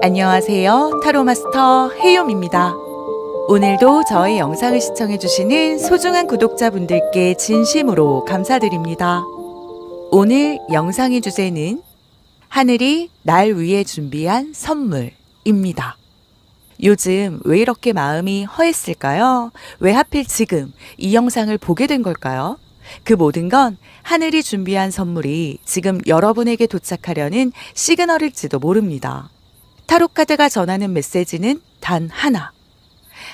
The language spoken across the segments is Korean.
안녕하세요. 타로마스터 헤이옴입니다. 오늘도 저의 영상을 시청해주시는 소중한 구독자분들께 진심으로 감사드립니다. 오늘 영상의 주제는 하늘이 날 위해 준비한 선물입니다. 요즘 왜 이렇게 마음이 허했을까요? 왜 하필 지금 이 영상을 보게 된 걸까요? 그 모든 건 하늘이 준비한 선물이 지금 여러분에게 도착하려는 시그널일지도 모릅니다. 타로카드가 전하는 메시지는 단 하나.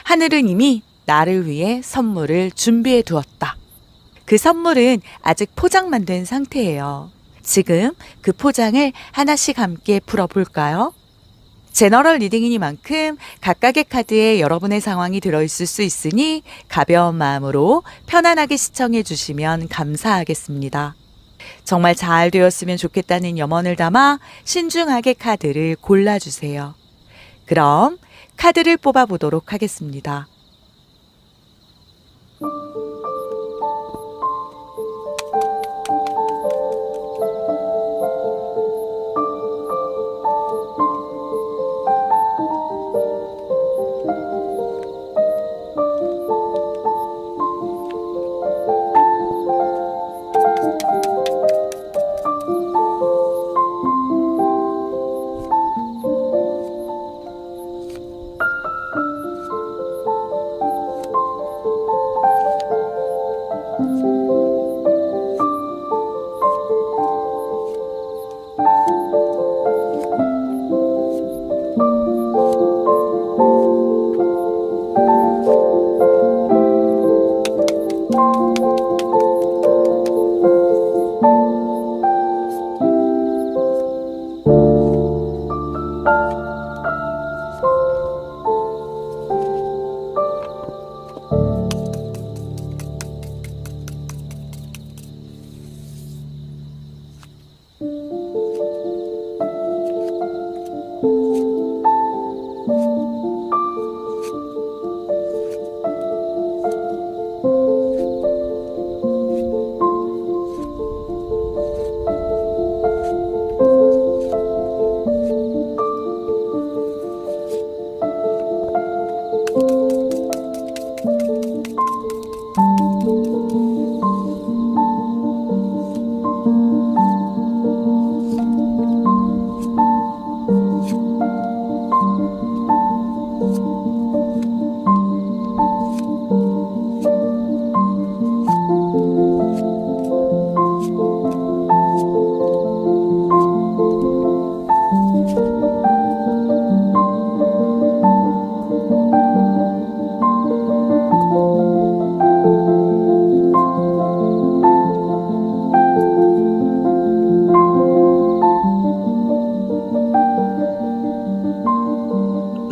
하늘은 이미 나를 위해 선물을 준비해 두었다. 그 선물은 아직 포장만 된 상태예요. 지금 그 포장을 하나씩 함께 풀어볼까요? 제너럴 리딩이니만큼 각각의 카드에 여러분의 상황이 들어있을 수 있으니 가벼운 마음으로 편안하게 시청해 주시면 감사하겠습니다. 정말 잘 되었으면 좋겠다는 염원을 담아 신중하게 카드를 골라주세요. 그럼 카드를 뽑아보도록 하겠습니다.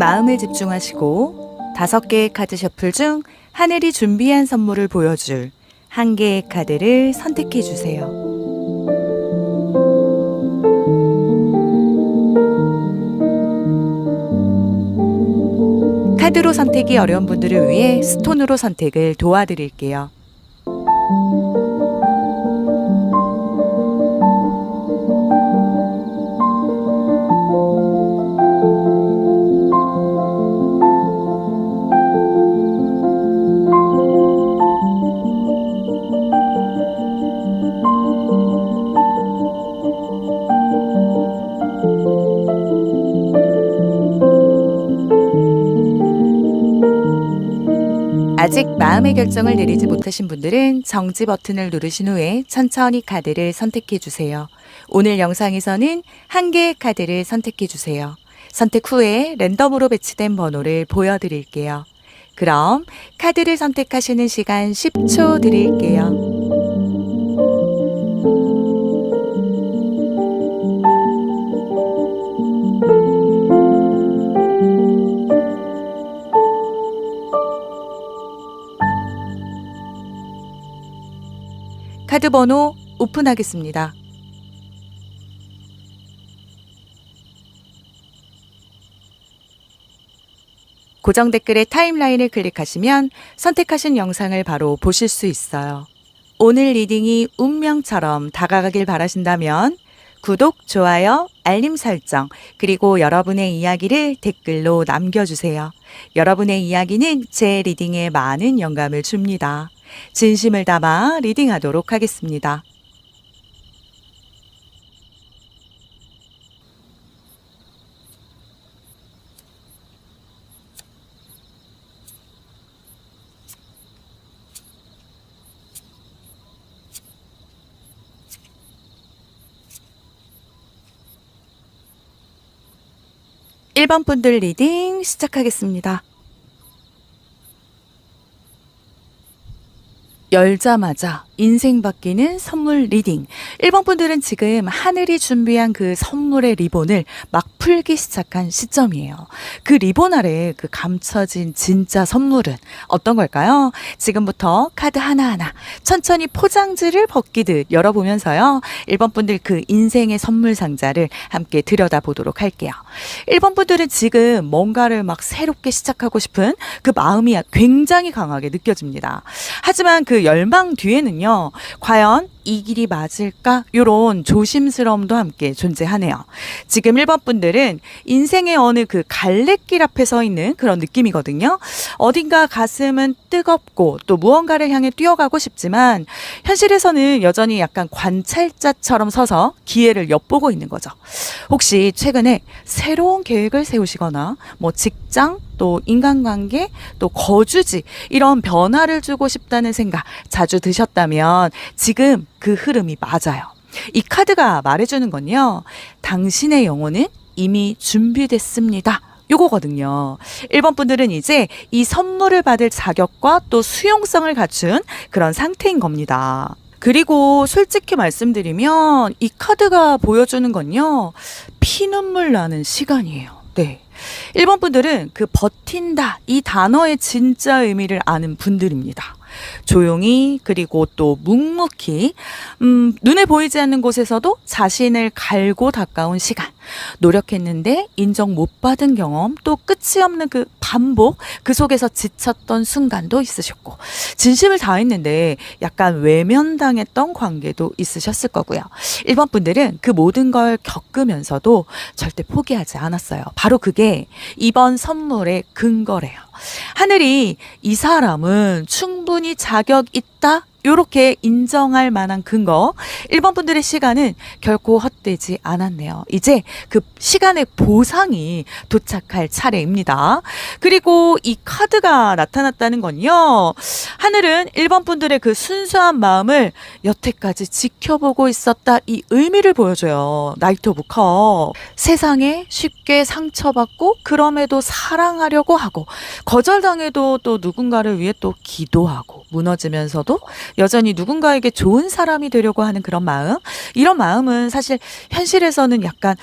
마음을 집중하시고 5개의 카드 셔플 중 하늘이 준비한 선물을 보여줄 1개의 카드를 선택해 주세요. 카드로 선택이 어려운 분들을 위해 스톤으로 선택을 도와드릴게요. 아직 마음의 결정을 내리지 못하신 분들은 정지 버튼을 누르신 후에 천천히 카드를 선택해 주세요. 오늘 영상에서는 1개의 카드를 선택해 주세요. 선택 후에 랜덤으로 배치된 번호를 보여드릴게요. 그럼 카드를 선택하시는 시간 10초 드릴게요. 카드 번호 오픈하겠습니다. 고정 댓글의 타임라인을 클릭하시면 선택하신 영상을 바로 보실 수 있어요. 오늘 리딩이 운명처럼 다가가길 바라신다면 구독, 좋아요, 알림 설정, 그리고 여러분의 이야기를 댓글로 남겨주세요. 여러분의 이야기는 제 리딩에 많은 영감을 줍니다. 진심을 담아 리딩하도록 하겠습니다. 일 번 분들 리딩 시작하겠습니다. 열자마자 인생 바뀌는 선물 리딩. 1번 분들은 지금 하늘이 준비한 그 선물의 리본을 막 풀기 시작한 시점이에요. 그 리본 아래 그 감춰진 진짜 선물은 어떤 걸까요? 지금부터 카드 하나하나 천천히 포장지를 벗기듯 열어보면서요. 1번 분들 그 인생의 선물 상자를 함께 들여다보도록 할게요. 1번 분들은 지금 뭔가를 막 새롭게 시작하고 싶은 그 마음이 굉장히 강하게 느껴집니다. 하지만 그 열망 뒤에는요, 과연 이 길이 맞을까? 요런 조심스러움도 함께 존재하네요. 지금 1번 분들은 인생의 어느 그 갈래길 앞에 서 있는 그런 느낌이거든요. 어딘가 가슴은 뜨겁고 또 무언가를 향해 뛰어가고 싶지만 현실에서는 여전히 약간 관찰자처럼 서서 기회를 엿보고 있는 거죠. 혹시 최근에 새로운 계획을 세우시거나 뭐 직장, 또 인간관계, 또 거주지 이런 변화를 주고 싶다는 생각 자주 드셨다면 지금 그 흐름이 맞아요. 이 카드가 말해주는 건요, 당신의 영혼은 이미 준비됐습니다. 요거거든요. 1번 분들은 이제 이 선물을 받을 자격과 또 수용성을 갖춘 그런 상태인 겁니다. 그리고 솔직히 말씀드리면 이 카드가 보여주는 건요, 피눈물 나는 시간이에요. 네. 1번 분들은 그 버틴다 이 단어의 진짜 의미를 아는 분들입니다. 조용히 그리고 또 묵묵히 눈에 보이지 않는 곳에서도 자신을 갈고 닦아온 시간, 노력했는데 인정 못 받은 경험, 또 끝이 없는 그 반복, 그 속에서 지쳤던 순간도 있으셨고 진심을 다했는데 약간 외면당했던 관계도 있으셨을 거고요. 1번 분들은 그 모든 걸 겪으면서도 절대 포기하지 않았어요. 바로 그게 이번 선물의 근거래요. 하늘이 이 사람은 충분히 자격 있다, 요렇게 인정할 만한 근거, 1번 분들의 시간은 결코 헛되지 않았네요. 이제 그 시간의 보상이 도착할 차례입니다. 그리고 이 카드가 나타났다는 건요, 하늘은 1번 분들의 그 순수한 마음을 여태까지 지켜보고 있었다, 이 의미를 보여줘요. 나이트 오브 컵. 세상에 쉽게 상처받고 그럼에도 사랑하려고 하고 거절당해도 또 누군가를 위해 또 기도하고 무너지면서도 여전히 누군가에게 좋은 사람이 되려고 하는 그런 마음, 이런 마음은 사실 현실에서는 약간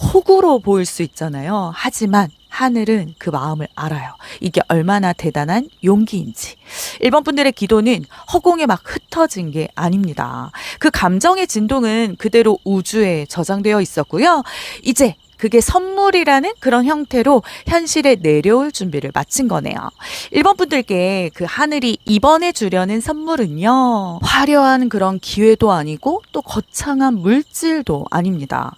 호구로 보일 수 있잖아요. 하지만 하늘은 그 마음을 알아요. 이게 얼마나 대단한 용기인지. 1번 분들의 기도는 허공에 막 흩어진 게 아닙니다. 그 감정의 진동은 그대로 우주에 저장되어 있었고요. 이제 그게 선물이라는 그런 형태로 현실에 내려올 준비를 마친 거네요. 1번 분들께 그 하늘이 이번에 주려는 선물은요, 화려한 그런 기회도 아니고 또 거창한 물질도 아닙니다.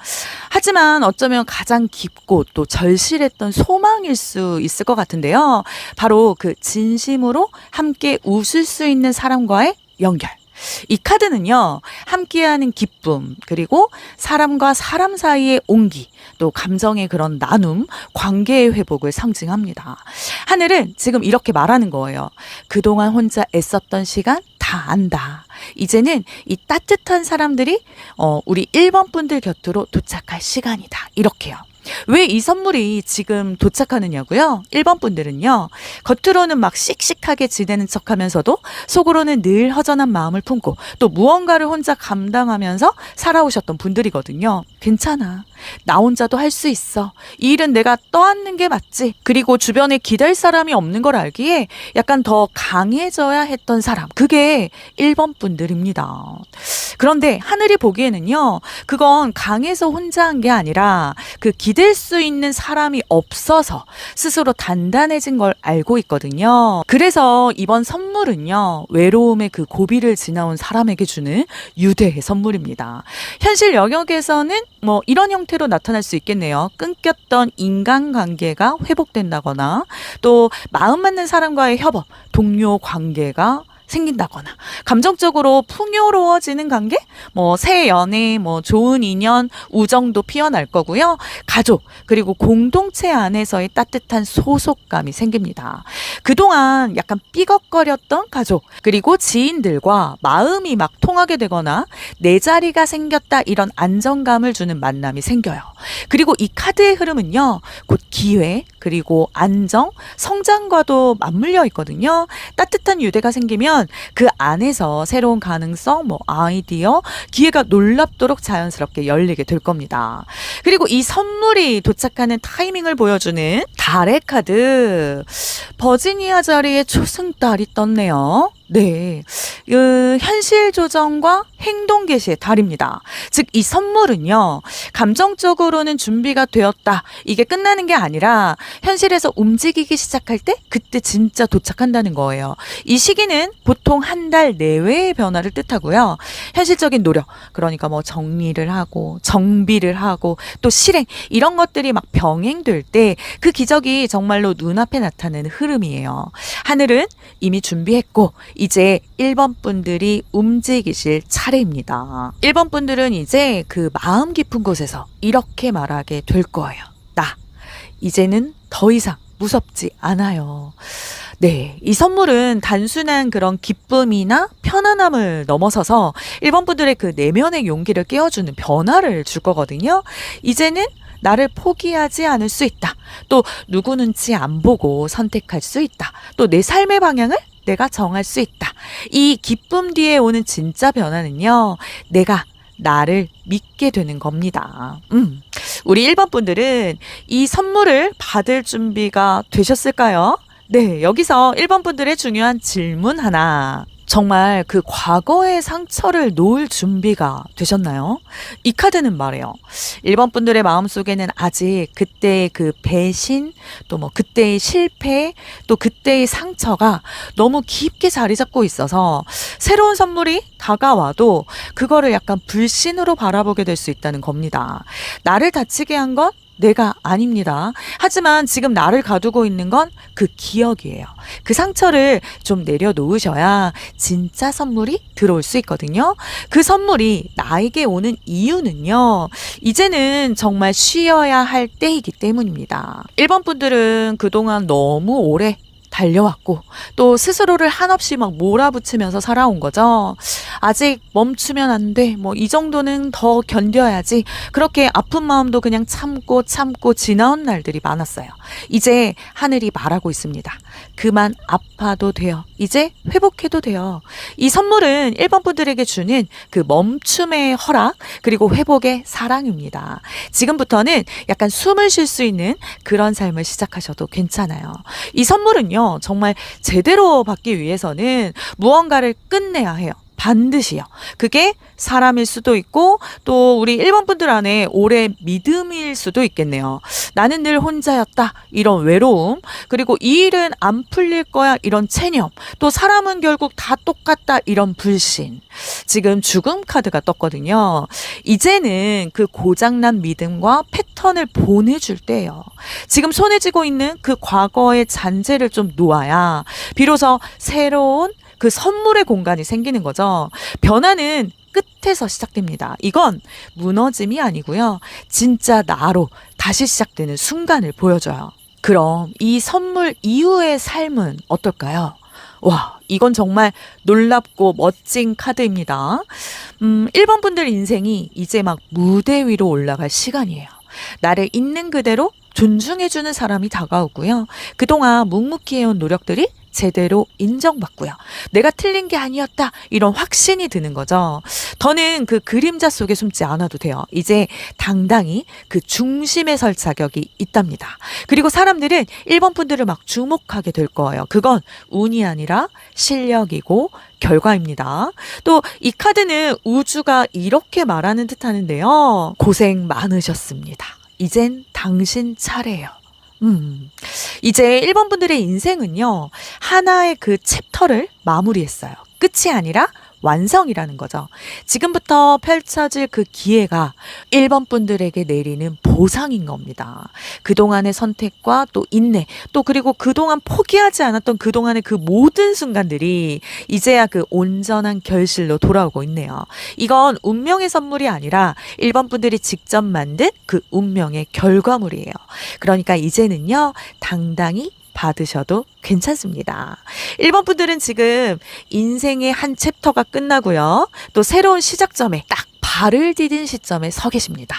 하지만 어쩌면 가장 깊고 또 절실했던 소망일 수 있을 것 같은데요. 바로 그 진심으로 함께 웃을 수 있는 사람과의 연결. 이 카드는요, 함께하는 기쁨, 그리고 사람과 사람 사이의 온기, 또 감정의 그런 나눔, 관계의 회복을 상징합니다. 하늘은 지금 이렇게 말하는 거예요. 그동안 혼자 애썼던 시간 다 안다. 이제는 이 따뜻한 사람들이 우리 1번 분들 곁으로 도착할 시간이다. 이렇게요. 왜 이 선물이 지금 도착하느냐고요? 1번 분들은요, 겉으로는 막 씩씩하게 지내는 척 하면서도 속으로는 늘 허전한 마음을 품고 또 무언가를 혼자 감당하면서 살아오셨던 분들이거든요. 괜찮아. 나 혼자도 할 수 있어. 이 일은 내가 떠안는 게 맞지. 그리고 주변에 기댈 사람이 없는 걸 알기에 약간 더 강해져야 했던 사람. 그게 1번 분들입니다. 그런데 하늘이 보기에는요, 그건 강해서 혼자 한 게 아니라 그 기댈 수 있는 사람이 없어서 스스로 단단해진 걸 알고 있거든요. 그래서 이번 선물은요, 외로움의 그 고비를 지나온 사람에게 주는 유대의 선물입니다. 현실 영역에서는 뭐 이런 형태로 나타날 수 있겠네요. 끊겼던 인간관계가 회복된다거나 또 마음 맞는 사람과의 협업, 동료 관계가 생긴다거나 감정적으로 풍요로워지는 관계, 뭐 새 연애, 뭐 좋은 인연, 우정도 피어날 거고요. 가족 그리고 공동체 안에서의 따뜻한 소속감이 생깁니다. 그동안 약간 삐걱거렸던 가족 그리고 지인들과 마음이 막 통하게 되거나 내 자리가 생겼다 이런 안정감을 주는 만남이 생겨요. 그리고 이 카드의 흐름은요, 곧 기회 그리고 안정, 성장과도 맞물려 있거든요. 따뜻한 유대가 생기면 그 안에서 새로운 가능성, 뭐 아이디어, 기회가 놀랍도록 자연스럽게 열리게 될 겁니다. 그리고 이 선물이 도착하는 타이밍을 보여주는 달의 카드, 버지니아 자리에 초승달이 떴네요. 네, 현실 조정과 행동 개시의 달입니다. 즉 이 선물은요, 감정적으로는 준비가 되었다, 이게 끝나는 게 아니라 현실에서 움직이기 시작할 때 그때 진짜 도착한다는 거예요. 이 시기는 보통 한 달 내외의 변화를 뜻하고요. 현실적인 노력, 그러니까 뭐 정리를 하고 정비를 하고 또 실행, 이런 것들이 막 병행될 때 그 기적이 정말로 눈앞에 나타나는 흐름이에요. 하늘은 이미 준비했고 이제 1번 분들이 움직이실 차례입니다. 1번 분들은 이제 그 마음 깊은 곳에서 이렇게 말하게 될 거예요. 나 이제는 더 이상 무섭지 않아요. 네, 이 선물은 단순한 그런 기쁨이나 편안함을 넘어서서 1번 분들의 그 내면의 용기를 깨워주는 변화를 줄 거거든요. 이제는 나를 포기하지 않을 수 있다. 또 누구 눈치 안 보고 선택할 수 있다. 또 내 삶의 방향을 내가 정할 수 있다. 이 기쁨 뒤에 오는 진짜 변화는요, 내가 나를 믿게 되는 겁니다. 우리 1번 분들은 이 선물을 받을 준비가 되셨을까요? 네, 여기서 1번 분들의 중요한 질문 하나. 정말 그 과거의 상처를 놓을 준비가 되셨나요? 이 카드는 말이에요. 1번 분들의 마음속에는 아직 그때의 그 배신, 또 뭐 그때의 실패, 또 그때의 상처가 너무 깊게 자리 잡고 있어서 새로운 선물이 다가와도 그거를 약간 불신으로 바라보게 될 수 있다는 겁니다. 나를 다치게 한 건 내가 아닙니다. 하지만 지금 나를 가두고 있는 건 그 기억이에요. 그 상처를 좀 내려놓으셔야 진짜 선물이 들어올 수 있거든요. 그 선물이 나에게 오는 이유는요, 이제는 정말 쉬어야 할 때이기 때문입니다. 1번 분들은 그동안 너무 오래 달려왔고 또 스스로를 한없이 막 몰아붙이면서 살아온 거죠. 아직 멈추면 안 돼. 뭐 이 정도는 더 견뎌야지. 그렇게 아픈 마음도 그냥 참고 지나온 날들이 많았어요. 이제 하늘이 말하고 있습니다. 그만 아파도 돼요. 이제 회복해도 돼요. 이 선물은 1번 분들에게 주는 그 멈춤의 허락 그리고 회복의 사랑입니다. 지금부터는 약간 숨을 쉴 수 있는 그런 삶을 시작하셔도 괜찮아요. 이 선물은요, 정말 제대로 받기 위해서는 무언가를 끝내야 해요. 반드시요. 그게 사람일 수도 있고 또 우리 1번 분들 안에 오래 믿음일 수도 있겠네요. 나는 늘 혼자였다, 이런 외로움, 그리고 이 일은 안 풀릴 거야, 이런 체념, 또 사람은 결국 다 똑같다, 이런 불신. 지금 죽음 카드가 떴거든요. 이제는 그 고장난 믿음과 패턴을 보내줄 때예요. 지금 손에 쥐고 있는 그 과거의 잔재를 좀 놓아야 비로소 새로운 그 선물의 공간이 생기는 거죠. 변화는 끝에서 시작됩니다. 이건 무너짐이 아니고요, 진짜 나로 다시 시작되는 순간을 보여줘요. 그럼 이 선물 이후의 삶은 어떨까요? 와, 이건 정말 놀랍고 멋진 카드입니다. 1번 분들 인생이 이제 막 무대 위로 올라갈 시간이에요. 나를 있는 그대로 존중해주는 사람이 다가오고요. 그동안 묵묵히 해온 노력들이 제대로 인정받고요. 내가 틀린 게 아니었다. 이런 확신이 드는 거죠. 더는 그 그림자 속에 숨지 않아도 돼요. 이제 당당히 그 중심에 설 자격이 있답니다. 그리고 사람들은 1번 분들을 막 주목하게 될 거예요. 그건 운이 아니라 실력이고 결과입니다. 또 이 카드는 우주가 이렇게 말하는 듯 하는데요. 고생 많으셨습니다. 이젠 당신 차례예요. 이제 1번 분들의 인생은요, 하나의 그 챕터를 마무리했어요. 끝이 아니라 완성이라는 거죠. 지금부터 펼쳐질 그 기회가 1번 분들에게 내리는 보상인 겁니다. 그동안의 선택과 또 인내, 또 그리고 그동안 포기하지 않았던 그동안의 그 모든 순간들이 이제야 그 온전한 결실로 돌아오고 있네요. 이건 운명의 선물이 아니라 1번 분들이 직접 만든 그 운명의 결과물이에요. 그러니까 이제는요, 당당히 받으셔도 괜찮습니다. 1번 분들은 지금 인생의 한 챕터가 끝나고요. 또 새로운 시작점에 딱 발을 디딘 시점에 서 계십니다.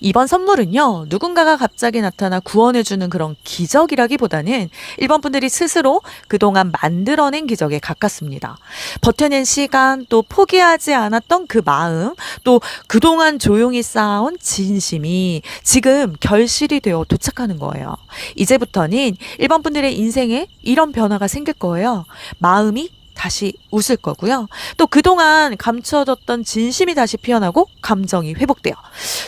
이번 선물은요, 누군가가 갑자기 나타나 구원해주는 그런 기적이라기보다는 1번 분들이 스스로 그동안 만들어낸 기적에 가깝습니다. 버텨낸 시간, 또 포기하지 않았던 그 마음, 또 그동안 조용히 쌓아온 진심이 지금 결실이 되어 도착하는 거예요. 이제부터는 1번 분들의 인생에 이런 변화가 생길 거예요. 마음이 다시 웃을 거고요. 또 그동안 감춰졌던 진심이 다시 피어나고 감정이 회복돼요.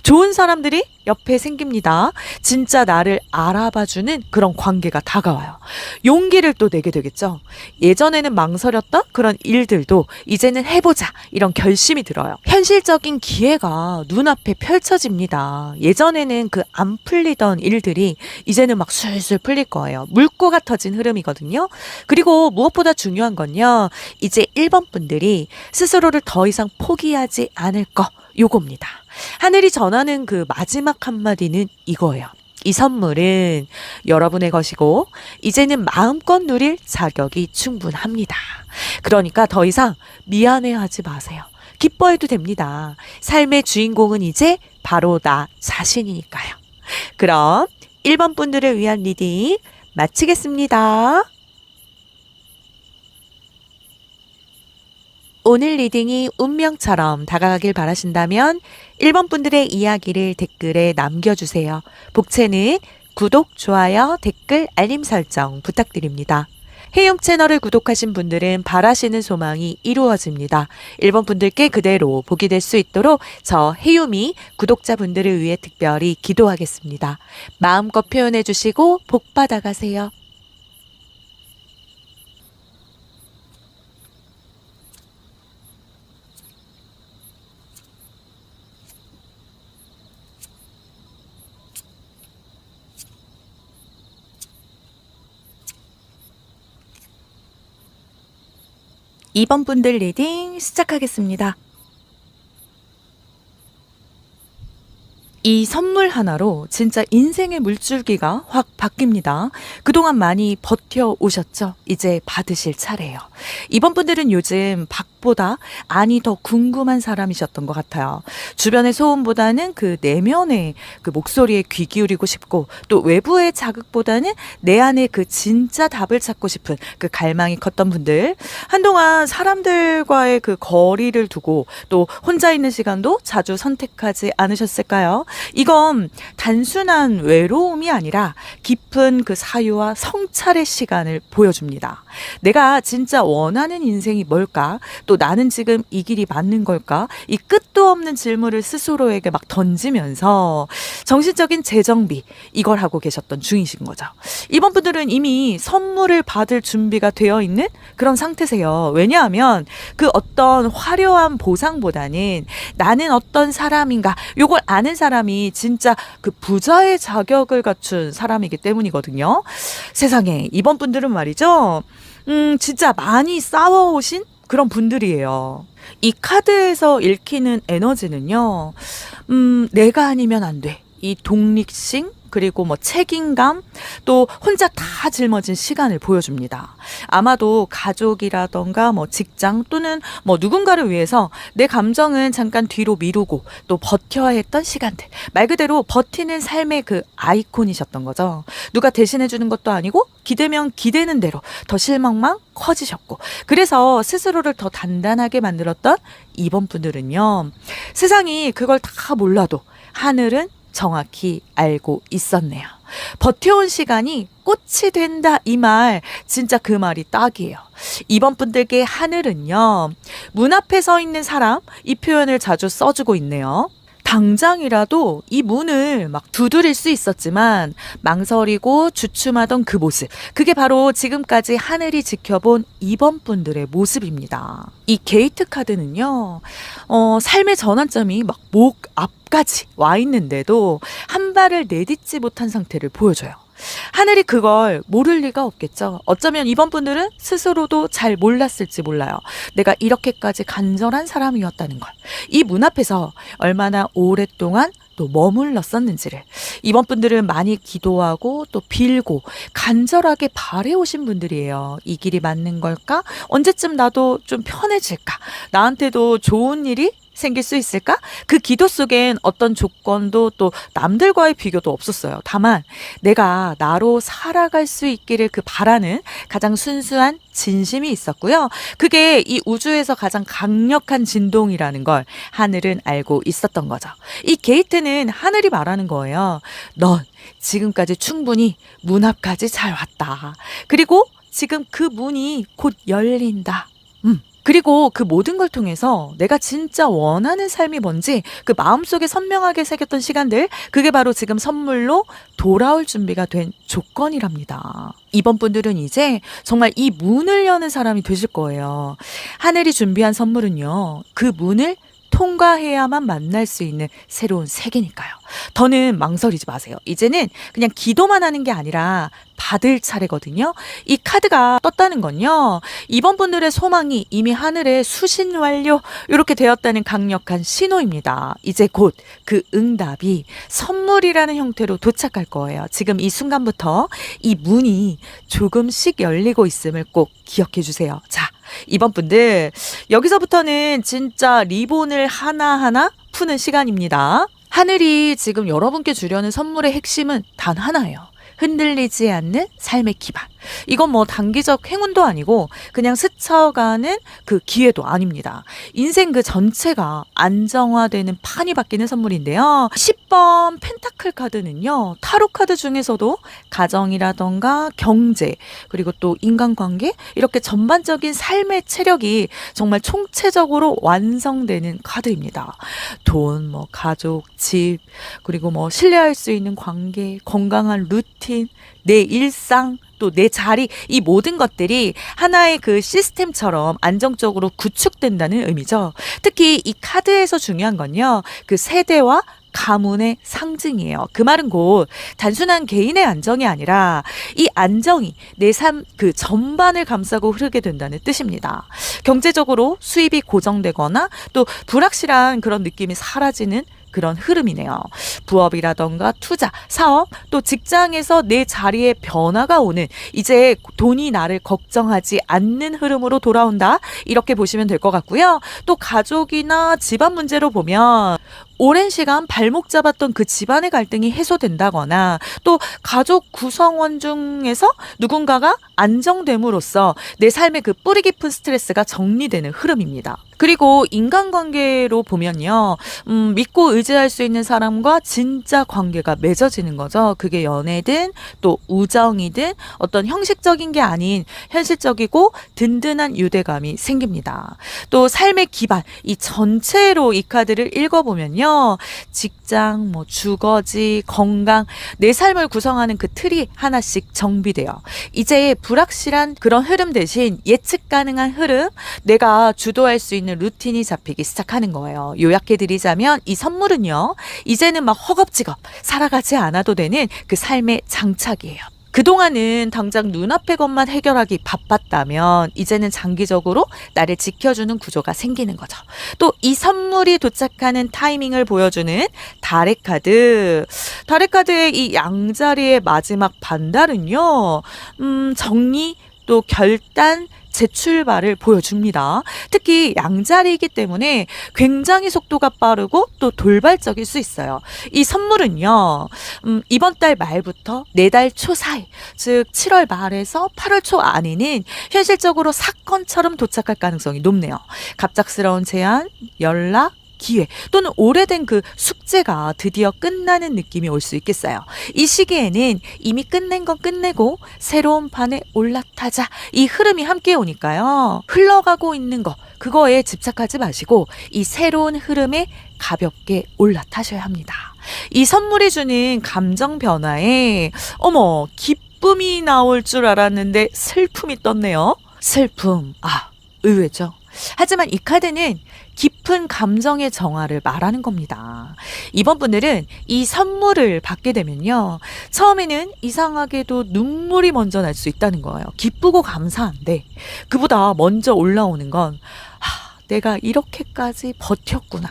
좋은 사람들이 옆에 생깁니다. 진짜 나를 알아봐주는 그런 관계가 다가와요. 용기를 또 내게 되겠죠. 예전에는 망설였던 그런 일들도 이제는 해보자 이런 결심이 들어요. 현실적인 기회가 눈앞에 펼쳐집니다. 예전에는 그 안 풀리던 일들이 이제는 막 술술 풀릴 거예요. 물꼬가 터진 흐름이거든요. 그리고 무엇보다 중요한 건요, 이제 1번 분들이 스스로를 더 이상 포기하지 않을 거, 요겁니다. 하늘이 전하는 그 마지막 한마디는 이거예요. 이 선물은 여러분의 것이고 이제는 마음껏 누릴 자격이 충분합니다. 그러니까 더 이상 미안해하지 마세요. 기뻐해도 됩니다. 삶의 주인공은 이제 바로 나 자신이니까요. 그럼 1번 분들을 위한 리딩 마치겠습니다. 오늘 리딩이 운명처럼 다가가길 바라신다면 1번 분들의 이야기를 댓글에 남겨주세요. 복채는 구독, 좋아요, 댓글, 알림 설정 부탁드립니다. 해용 채널을 구독하신 분들은 바라시는 소망이 이루어집니다. 1번 분들께 그대로 복이 될 수 있도록 저 해용이 구독자분들을 위해 특별히 기도하겠습니다. 마음껏 표현해 주시고 복 받아가세요. 2번 분들 리딩 시작하겠습니다. 이 선물 하나로 진짜 인생의 물줄기가 확 바뀝니다. 그동안 많이 버텨오셨죠? 이제 받으실 차례예요. 이번 분들은 요즘 밖보다 안이 더 궁금한 사람이셨던 것 같아요. 주변의 소음보다는 그 내면의 그 목소리에 귀 기울이고 싶고, 또 외부의 자극보다는 내 안에 그 진짜 답을 찾고 싶은 그 갈망이 컸던 분들, 한동안 사람들과의 그 거리를 두고 또 혼자 있는 시간도 자주 선택하지 않으셨을까요? 이건 단순한 외로움이 아니라 깊은 그 사유와 성찰의 시간을 보여줍니다. 내가 진짜 원하는 인생이 뭘까? 또 나는 지금 이 길이 맞는 걸까? 이 끝도 없는 질문을 스스로에게 막 던지면서 정신적인 재정비, 이걸 하고 계셨던 중이신 거죠. 이번 분들은 이미 선물을 받을 준비가 되어 있는 그런 상태세요. 왜냐하면 그 어떤 화려한 보상보다는 나는 어떤 사람인가, 요걸 아는 사람이 진짜 그 부자의 자격을 갖춘 사람이기 때문이거든요. 세상에, 이번 분들은 말이죠. 진짜 많이 싸워오신 그런 분들이에요. 이 카드에서 읽히는 에너지는요, 내가 아니면 안 돼. 이 독립심, 그리고 뭐 책임감, 또 혼자 다 짊어진 시간을 보여줍니다. 아마도 가족이라던가 뭐 직장 또는 뭐 누군가를 위해서 내 감정은 잠깐 뒤로 미루고 또 버텨야 했던 시간들. 말 그대로 버티는 삶의 그 아이콘이셨던 거죠. 누가 대신해 주는 것도 아니고 기대면 기대는 대로 더 실망만 커지셨고, 그래서 스스로를 더 단단하게 만들었던 이번 분들은요, 세상이 그걸 다 몰라도 하늘은 정확히 알고 있었네요. 버텨온 시간이 꽃이 된다, 이 말 진짜 그 말이 딱이에요. 이번 분들께 하늘은요, 문 앞에 서 있는 사람, 이 표현을 자주 써주고 있네요. 당장이라도 이 문을 막 두드릴 수 있었지만 망설이고 주춤하던 그 모습, 그게 바로 지금까지 하늘이 지켜본 이번 분들의 모습입니다. 이 게이트 카드는요, 삶의 전환점이 막 목 앞까지 와 있는데도 한 발을 내딛지 못한 상태를 보여줘요. 하늘이 그걸 모를 리가 없겠죠. 어쩌면 이번 분들은 스스로도 잘 몰랐을지 몰라요. 내가 이렇게까지 간절한 사람이었다는 걸. 이 문 앞에서 얼마나 오랫동안 또 머물렀었는지를. 이번 분들은 많이 기도하고 또 빌고 간절하게 바래오신 분들이에요. 이 길이 맞는 걸까? 언제쯤 나도 좀 편해질까? 나한테도 좋은 일이 생길 수 있을까? 그 기도 속엔 어떤 조건도 또 남들과의 비교도 없었어요. 다만 내가 나로 살아갈 수 있기를 그 바라는 가장 순수한 진심이 있었고요. 그게 이 우주에서 가장 강력한 진동이라는 걸 하늘은 알고 있었던 거죠. 이 게이트는 하늘이 말하는 거예요. 넌 지금까지 충분히 문 앞까지 잘 왔다. 그리고 지금 그 문이 곧 열린다. 그리고 그 모든 걸 통해서 내가 진짜 원하는 삶이 뭔지 그 마음속에 선명하게 새겼던 시간들, 그게 바로 지금 선물로 돌아올 준비가 된 조건이랍니다. 이번 분들은 이제 정말 이 문을 여는 사람이 되실 거예요. 하늘이 준비한 선물은요, 그 문을 통과해야만 만날 수 있는 새로운 세계니까요. 더는 망설이지 마세요. 이제는 그냥 기도만 하는 게 아니라 받을 차례거든요. 이 카드가 떴다는 건요, 이번 분들의 소망이 이미 하늘에 수신 완료 이렇게 되었다는 강력한 신호입니다. 이제 곧 그 응답이 선물이라는 형태로 도착할 거예요. 지금 이 순간부터 이 문이 조금씩 열리고 있음을 꼭 기억해 주세요. 자, 이번 분들 여기서부터는 진짜 리본을 하나하나 푸는 시간입니다. 하늘이 지금 여러분께 주려는 선물의 핵심은 단 하나예요. 흔들리지 않는 삶의 기반. 이건 뭐 단기적 행운도 아니고 그냥 스쳐가는 그 기회도 아닙니다. 인생 그 전체가 안정화되는 판이 바뀌는 선물인데요. 10번 펜타클 카드는요, 타로 카드 중에서도 가정이라던가 경제, 그리고 또 인간관계, 이렇게 전반적인 삶의 체력이 정말 총체적으로 완성되는 카드입니다. 돈, 뭐 가족, 집, 그리고 뭐 신뢰할 수 있는 관계, 건강한 루틴, 내 일상, 또 내 자리, 이 모든 것들이 하나의 그 시스템처럼 안정적으로 구축된다는 의미죠. 특히 이 카드에서 중요한 건요, 그 세대와 가문의 상징이에요. 그 말은 곧 단순한 개인의 안정이 아니라 이 안정이 내 삶 그 전반을 감싸고 흐르게 된다는 뜻입니다. 경제적으로 수입이 고정되거나 또 불확실한 그런 느낌이 사라지는 그런 흐름이네요. 부업이라던가 투자, 사업, 또 직장에서 내 자리에 변화가 오는, 이제 돈이 나를 걱정하지 않는 흐름으로 돌아온다, 이렇게 보시면 될 것 같고요. 또 가족이나 집안 문제로 보면 오랜 시간 발목 잡았던 그 집안의 갈등이 해소된다거나 또 가족 구성원 중에서 누군가가 안정됨으로써 내 삶의 그 뿌리 깊은 스트레스가 정리되는 흐름입니다. 그리고 인간관계로 보면요, 믿고 의지할 수 있는 사람과 진짜 관계가 맺어지는 거죠. 그게 연애든 또 우정이든 어떤 형식적인 게 아닌 현실적이고 든든한 유대감이 생깁니다. 또 삶의 기반, 이 전체로 이 카드를 읽어보면요, 직장, 뭐 주거지, 건강, 내 삶을 구성하는 그 틀이 하나씩 정비돼요. 이제 불확실한 그런 흐름 대신 예측 가능한 흐름, 내가 주도할 수 있는 루틴이 잡히기 시작하는 거예요. 요약해드리자면 이 선물은요, 이제는 막 허겁지겁 살아가지 않아도 되는 그 삶의 장착이에요. 그동안은 당장 눈앞의 것만 해결하기 바빴다면 이제는 장기적으로 나를 지켜주는 구조가 생기는 거죠. 또 이 선물이 도착하는 타이밍을 보여주는 달의 카드. 달의 카드의 이 양자리의 마지막 반달은요. 정리 또 결단 재출발을 보여줍니다. 특히 양자리이기 때문에 굉장히 속도가 빠르고 또 돌발적일 수 있어요. 이 선물은요, 이번 달 말부터 내달 초 사이, 즉 7월 말에서 8월 초 안에는 현실적으로 사건처럼 도착할 가능성이 높네요. 갑작스러운 제안, 연락, 기회 또는 오래된 그 숙제가 드디어 끝나는 느낌이 올 수 있겠어요. 이 시기에는 이미 끝낸 건 끝내고 새로운 판에 올라타자 이 흐름이 함께 오니까요. 흘러가고 있는 거 그거에 집착하지 마시고 이 새로운 흐름에 가볍게 올라타셔야 합니다. 이 선물이 주는 감정 변화에 어머 기쁨이 나올 줄 알았는데 슬픔이 떴네요. 슬픔 의외죠. 하지만 이 카드는 깊은 감정의 정화를 말하는 겁니다. 이번 분들은 이 선물을 받게 되면요. 처음에는 이상하게도 눈물이 먼저 날 수 있다는 거예요. 기쁘고 감사한데 그보다 먼저 올라오는 건 내가 이렇게까지 버텼구나.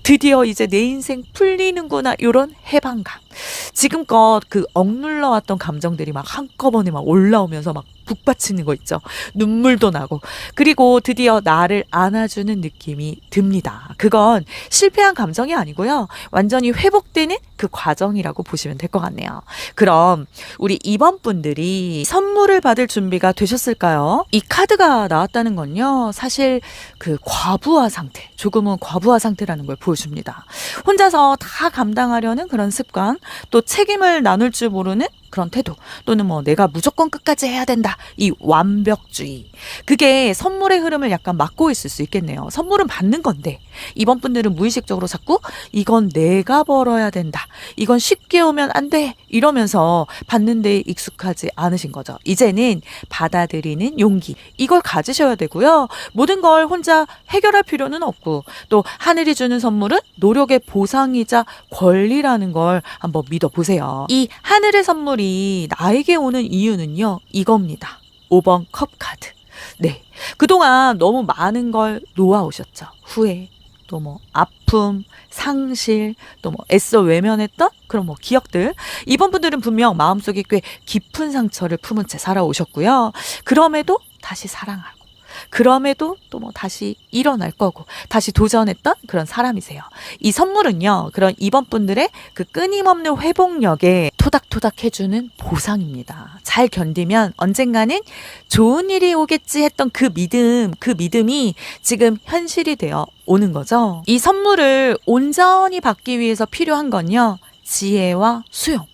드디어 이제 내 인생 풀리는구나. 이런 해방감. 지금껏 그 억눌러왔던 감정들이 막 한꺼번에 막 올라오면서 막 북받치는 거 있죠. 눈물도 나고. 그리고 드디어 나를 안아주는 느낌이 듭니다. 그건 실패한 감정이 아니고요. 완전히 회복되는 그 과정이라고 보시면 될 것 같네요. 그럼 우리 이번 분들이 선물을 받을 준비가 되셨을까요? 이 카드가 나왔다는 건요. 사실 그 과부하 상태, 조금은 과부하 상태라는 걸 보여줍니다. 혼자서 다 감당하려는 그런 습관, 또 책임을 나눌 줄 모르는 그런 태도 또는 뭐 내가 무조건 끝까지 해야 된다 이 완벽주의 그게 선물의 흐름을 약간 막고 있을 수 있겠네요. 선물은 받는 건데 이번 분들은 무의식적으로 자꾸 이건 내가 벌어야 된다 이건 쉽게 오면 안 돼 이러면서 받는 데 익숙하지 않으신 거죠. 이제는 받아들이는 용기 이걸 가지셔야 되고요. 모든 걸 혼자 해결할 필요는 없고 또 하늘이 주는 선물은 노력의 보상이자 권리라는 걸 한번 믿어보세요. 이 하늘의 선물이 나에게 오는 이유는요. 이겁니다. 5번 컵 카드. 네. 그동안 너무 많은 걸 놓아오셨죠. 후회, 또 뭐 아픔, 상실, 또 뭐 애써 외면했던 그런 뭐 기억들. 이번 분들은 분명 마음속에 꽤 깊은 상처를 품은 채 살아오셨고요. 그럼에도 다시 사랑하고 그럼에도 또 뭐 다시 일어날 거고 다시 도전했던 그런 사람이세요. 이 선물은요. 그런 이번 분들의 그 끊임없는 회복력에 토닥토닥 해주는 보상입니다. 잘 견디면 언젠가는 좋은 일이 오겠지 했던 그 믿음이 지금 현실이 되어 오는 거죠. 이 선물을 온전히 받기 위해서 필요한 건요. 지혜와 수용.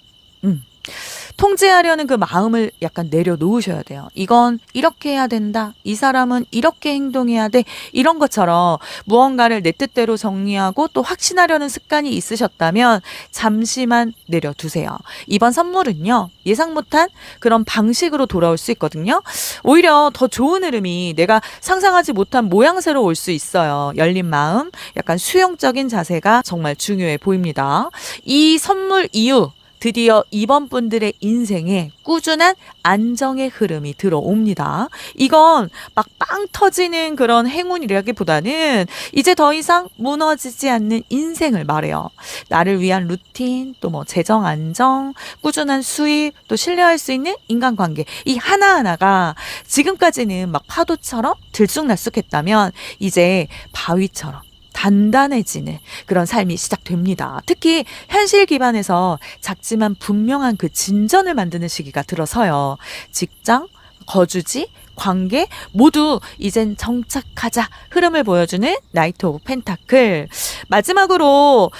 통제하려는 그 마음을 약간 내려놓으셔야 돼요. 이건 이렇게 해야 된다. 이 사람은 이렇게 행동해야 돼. 이런 것처럼 무언가를 내 뜻대로 정리하고 또 확신하려는 습관이 있으셨다면 잠시만 내려두세요. 이번 선물은요. 예상 못한 그런 방식으로 돌아올 수 있거든요. 오히려 더 좋은 흐름이 내가 상상하지 못한 모양새로 올 수 있어요. 열린 마음, 약간 수용적인 자세가 정말 중요해 보입니다. 이 선물 이후 드디어 이번 분들의 인생에 꾸준한 안정의 흐름이 들어옵니다. 이건 막 빵 터지는 그런 행운이라기보다는 이제 더 이상 무너지지 않는 인생을 말해요. 나를 위한 루틴, 또 뭐 재정 안정, 꾸준한 수입, 또 신뢰할 수 있는 인간관계 이 하나하나가 지금까지는 막 파도처럼 들쑥날쑥했다면 이제 바위처럼 단단해지는 그런 삶이 시작됩니다. 특히 현실 기반에서 작지만 분명한 그 진전을 만드는 시기가 들어서요. 직장, 거주지, 관계 모두 이젠 정착하자 흐름을 보여주는 나이트 오브 펜타클. 마지막으로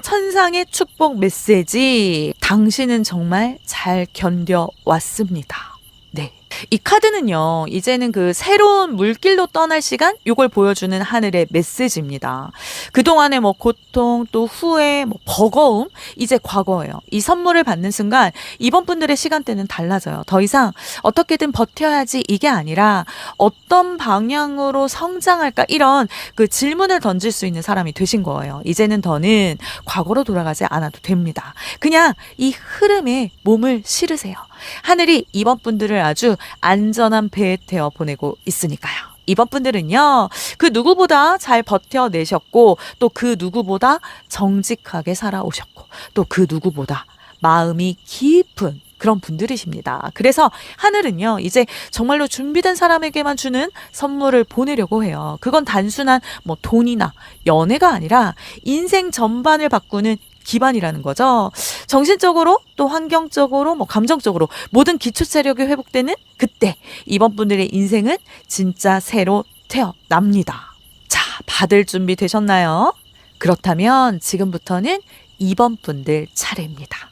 천상의 축복 메시지. 당신은 정말 잘 견뎌왔습니다. 네. 이 카드는요, 이제는 그 새로운 물길로 떠날 시간, 요걸 보여주는 하늘의 메시지입니다. 그동안의 뭐 고통, 또 후회, 뭐 버거움, 이제 과거예요. 이 선물을 받는 순간 이번 분들의 시간대는 달라져요. 더 이상 어떻게든 버텨야지 이게 아니라 어떤 방향으로 성장할까, 이런 그 질문을 던질 수 있는 사람이 되신 거예요. 이제는 더는 과거로 돌아가지 않아도 됩니다. 그냥 이 흐름에 몸을 실으세요. 하늘이 이번 분들을 아주 안전한 배에 태워 보내고 있으니까요. 이번 분들은요, 그 누구보다 잘 버텨내셨고, 또 그 누구보다 정직하게 살아오셨고, 또 그 누구보다 마음이 깊은 그런 분들이십니다. 그래서 하늘은요, 이제 정말로 준비된 사람에게만 주는 선물을 보내려고 해요. 그건 단순한 뭐 돈이나 연애가 아니라 인생 전반을 바꾸는 기반이라는 거죠. 정신적으로 또 환경적으로 뭐 감정적으로 모든 기초 체력이 회복되는 그때 이번 분들의 인생은 진짜 새로 태어납니다. 자, 받을 준비 되셨나요? 그렇다면 지금부터는 이번 분들 차례입니다.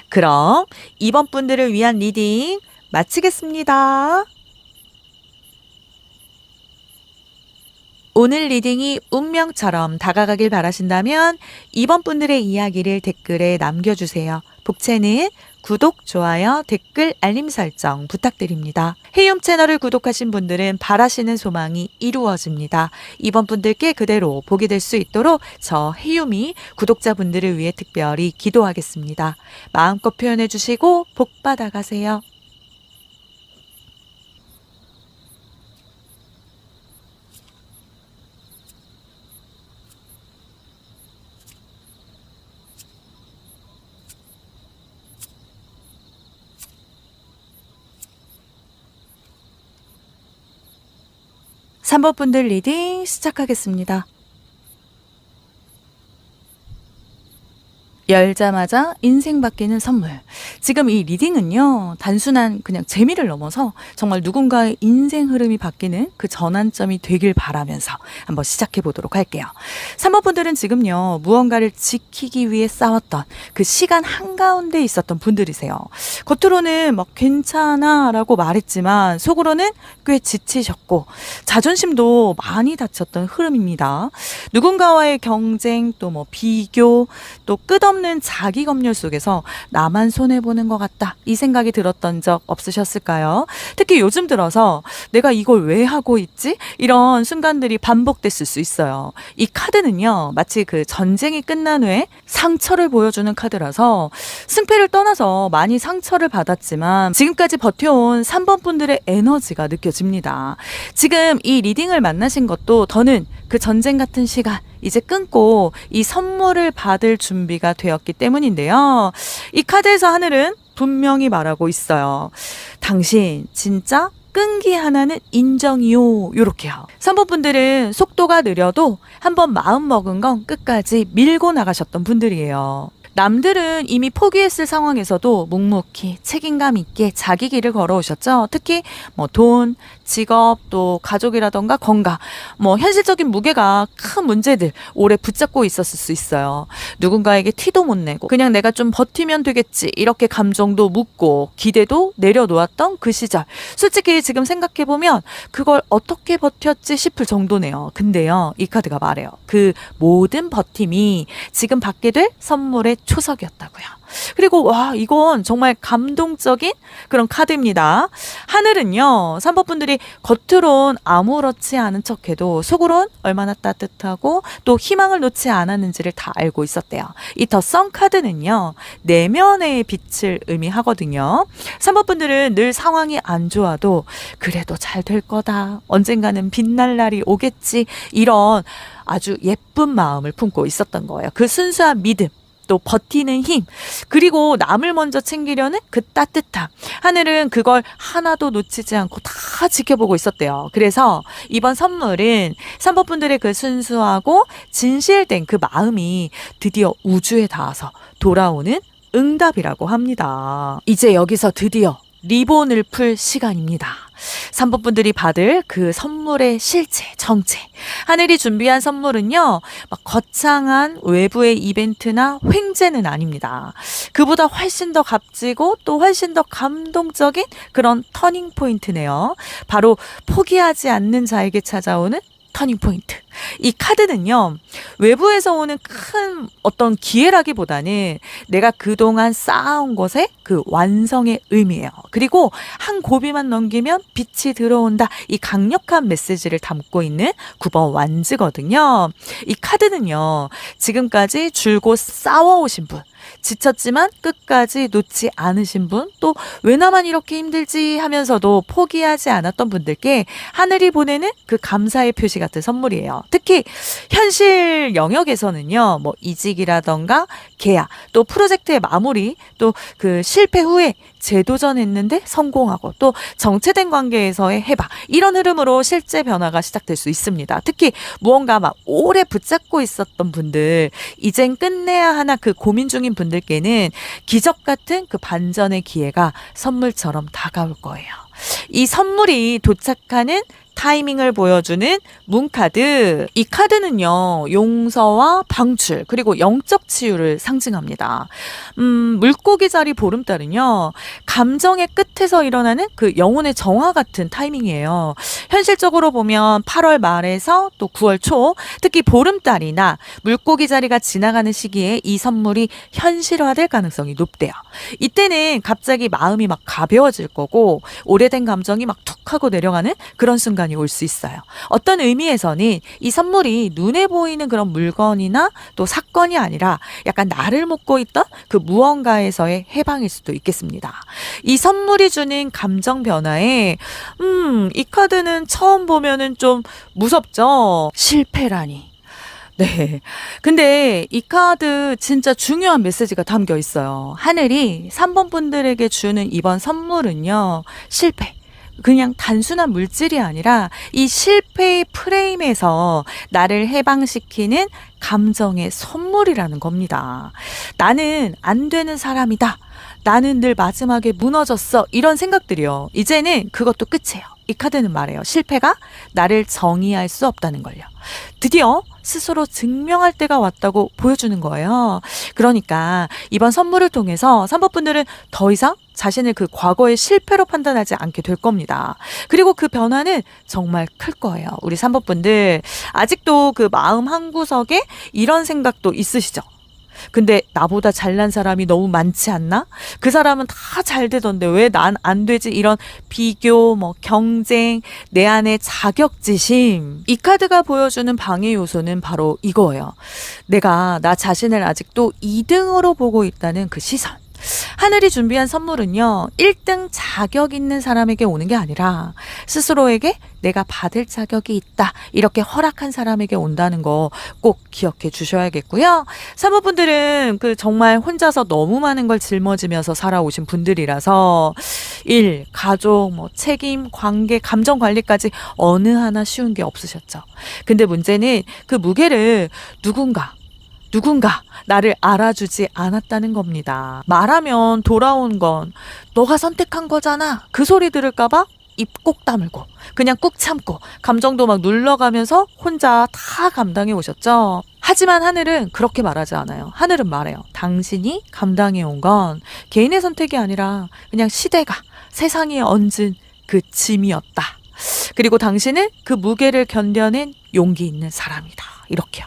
그럼 이번 분들을 위한 리딩 마치겠습니다. 오늘 리딩이 운명처럼 다가가길 바라신다면 이번 분들의 이야기를 댓글에 남겨주세요. 복채는 구독, 좋아요, 댓글, 알림 설정 부탁드립니다. 헤이홈 채널을 구독하신 분들은 바라시는 소망이 이루어집니다. 이번 분들께 그대로 보게 될 수 있도록 저 헤이홈이 구독자분들을 위해 특별히 기도하겠습니다. 마음껏 표현해 주시고 복 받아가세요. 3번 분들 리딩 시작하겠습니다. 열자마자 인생 바뀌는 선물. 지금 이 리딩은요, 단순한 그냥 재미를 넘어서 정말 누군가의 인생 흐름이 바뀌는 그 전환점이 되길 바라면서 한번 시작해 보도록 할게요. 3번 분들은 지금요, 무언가를 지키기 위해 싸웠던 그 시간 한가운데 있었던 분들이세요. 겉으로는 막 괜찮아 라고 말했지만 속으로는 꽤 지치셨고 자존심도 많이 다쳤던 흐름입니다. 누군가와의 경쟁, 또 뭐 비교, 또 끝없는 자기 검열 속에서 나만 손해보는 것 같다, 이 생각이 들었던 적 없으셨을까요? 특히 요즘 들어서 내가 이걸 왜 하고 있지? 이런 순간들이 반복됐을 수 있어요. 이 카드는요, 마치 그 전쟁이 끝난 후에 상처를 보여주는 카드라서 승패를 떠나서 많이 상처를 받았지만 지금까지 버텨온 3번 분들의 에너지가 느껴집니다. 지금 이 리딩을 만나신 것도 더는 그 전쟁 같은 시간 이제 끊고 이 선물을 받을 준비가 되었기 때문인데요. 이 카드에서 하늘은 분명히 말하고 있어요. 당신 진짜 끈기 하나는 인정이요. 요렇게요. 3번 분들은 속도가 느려도 한번 마음 먹은 건 끝까지 밀고 나가셨던 분들이에요. 남들은 이미 포기했을 상황에서도 묵묵히 책임감 있게 자기 길을 걸어오셨죠. 특히 뭐 돈, 직업, 또 가족이라던가 건강, 뭐 현실적인 무게가 큰 문제들 오래 붙잡고 있었을 수 있어요. 누군가에게 티도 못 내고 그냥 내가 좀 버티면 되겠지, 이렇게 감정도 묻고 기대도 내려놓았던 그 시절, 솔직히 지금 생각해보면 그걸 어떻게 버텼지 싶을 정도네요. 근데요, 이 카드가 말해요. 그 모든 버팀이 지금 받게 될 선물의 초석이었다고요. 그리고 와, 이건 정말 감동적인 그런 카드입니다. 하늘은요, 3번 분들이 겉으론 아무렇지 않은 척해도 속으론 얼마나 따뜻하고 또 희망을 놓지 않았는지를 다 알고 있었대요. 이 더 선 카드는요, 내면의 빛을 의미하거든요. 3번 분들은 늘 상황이 안 좋아도 그래도 잘 될 거다, 언젠가는 빛날 날이 오겠지, 이런 아주 예쁜 마음을 품고 있었던 거예요. 그 순수한 믿음, 또 버티는 힘, 그리고 남을 먼저 챙기려는 그 따뜻함, 하늘은 그걸 하나도 놓치지 않고 다 지켜보고 있었대요. 그래서 이번 선물은 3번 분들의 그 순수하고 진실된 그 마음이 드디어 우주에 닿아서 돌아오는 응답이라고 합니다. 이제 여기서 드디어 리본을 풀 시간입니다. 3번 분들이 받을 그 선물의 실체, 정체. 하늘이 준비한 선물은요, 막 거창한 외부의 이벤트나 횡재는 아닙니다. 그보다 훨씬 더 값지고 또 훨씬 더 감동적인 그런 터닝 포인트네요. 바로 포기하지 않는 자에게 찾아오는 터닝 포인트. 이 카드는요, 외부에서 오는 큰 어떤 기회라기보다는 내가 그동안 쌓아온 것의 그 완성의 의미예요. 그리고 한 고비만 넘기면 빛이 들어온다. 이 강력한 메시지를 담고 있는 9번 완즈거든요. 이 카드는요, 지금까지 줄곧 싸워오신 분, 지쳤지만 끝까지 놓지 않으신 분, 또 왜 나만 이렇게 힘들지 하면서도 포기하지 않았던 분들께 하늘이 보내는 그 감사의 표시 같은 선물이에요. 특히 현실 영역에서는요, 뭐 이직이라던가 계약, 또 프로젝트의 마무리, 또 그 실패 후에 재도전했는데 성공하고, 또 정체된 관계에서의 해방, 이런 흐름으로 실제 변화가 시작될 수 있습니다. 특히 무언가 막 오래 붙잡고 있었던 분들, 이젠 끝내야 하나 그 고민 중인 분들께는 기적 같은 그 반전의 기회가 선물처럼 다가올 거예요. 이 선물이 도착하는 타이밍을 보여주는 문카드. 이 카드는요, 용서와 방출, 그리고 영적 치유를 상징합니다. 물고기 자리 보름달은요, 감정의 끝에서 일어나는 그 영혼의 정화 같은 타이밍이에요. 현실적으로 보면 8월 말에서 또 9월 초, 특히 보름달이나 물고기 자리가 지나가는 시기에 이 선물이 현실화될 가능성이 높대요. 이때는 갑자기 마음이 막 가벼워질 거고, 오래된 감정이 막 툭 하고 내려가는 그런 순간이 올 수 있어요. 어떤 의미에서는 이 선물이 눈에 보이는 그런 물건이나 또 사건이 아니라 약간 나를 묶고 있던 그 무언가에서의 해방일 수도 있겠습니다. 이 선물이 주는 감정 변화에 이 카드는 처음 보면은 좀 무섭죠. 실패라니. 네. 근데 이 카드 진짜 중요한 메시지가 담겨 있어요. 하늘이 3번 분들에게 주는 이번 선물은요, 실패. 그냥 단순한 물질이 아니라 이 실패의 프레임에서 나를 해방시키는 감정의 선물이라는 겁니다. 나는 안 되는 사람이다. 나는 늘 마지막에 무너졌어. 이런 생각들이요. 이제는 그것도 끝이에요. 이 카드는 말해요. 실패가 나를 정의할 수 없다는 걸요. 드디어 스스로 증명할 때가 왔다고 보여주는 거예요. 그러니까 이번 선물을 통해서 3번 분들은 더 이상 자신을 그 과거의 실패로 판단하지 않게 될 겁니다. 그리고 그 변화는 정말 클 거예요. 우리 3번 분들 아직도 그 마음 한구석에 이런 생각도 있으시죠? 근데 나보다 잘난 사람이 너무 많지 않나? 그 사람은 다 잘 되던데 왜 난 안 되지? 이런 비교, 뭐 경쟁, 내 안의 자격지심. 이 카드가 보여주는 방해 요소는 바로 이거예요. 내가 나 자신을 아직도 2등으로 보고 있다는 그 시선. 하늘이 준비한 선물은요, 1등 자격 있는 사람에게 오는 게 아니라 스스로에게 내가 받을 자격이 있다, 이렇게 허락한 사람에게 온다는 거 꼭 기억해 주셔야겠고요. 사모분들은 그 정말 혼자서 너무 많은 걸 짊어지면서 살아오신 분들이라서 일, 가족, 뭐 책임, 관계, 감정 관리까지 어느 하나 쉬운 게 없으셨죠. 근데 문제는 그 무게를 누군가 나를 알아주지 않았다는 겁니다. 말하면 돌아온 건 너가 선택한 거잖아. 그 소리 들을까봐 입 꼭 다물고 그냥 꾹 참고 감정도 막 눌러가면서 혼자 다 감당해 오셨죠. 하지만 하늘은 그렇게 말하지 않아요. 하늘은 말해요. 당신이 감당해 온 건 개인의 선택이 아니라 그냥 시대가 세상에 얹은 그 짐이었다. 그리고 당신은 그 무게를 견뎌낸 용기 있는 사람이다. 이렇게요.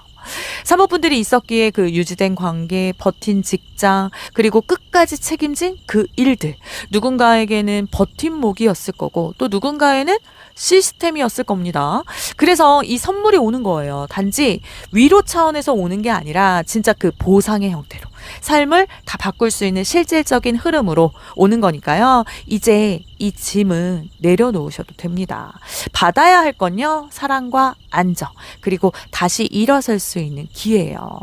사모분들이 있었기에 그 유지된 관계, 버틴 직장, 그리고 끝까지 책임진 그 일들. 누군가에게는 버팀목이었을 거고 또 누군가에는 시스템이었을 겁니다. 그래서 이 선물이 오는 거예요. 단지 위로 차원에서 오는 게 아니라 진짜 그 보상의 형태로 삶을 다 바꿀 수 있는 실질적인 흐름으로 오는 거니까요. 이제 이 짐은 내려놓으셔도 됩니다. 받아야 할 건요, 사랑과 안정, 그리고 다시 일어설 수 있는 기회예요.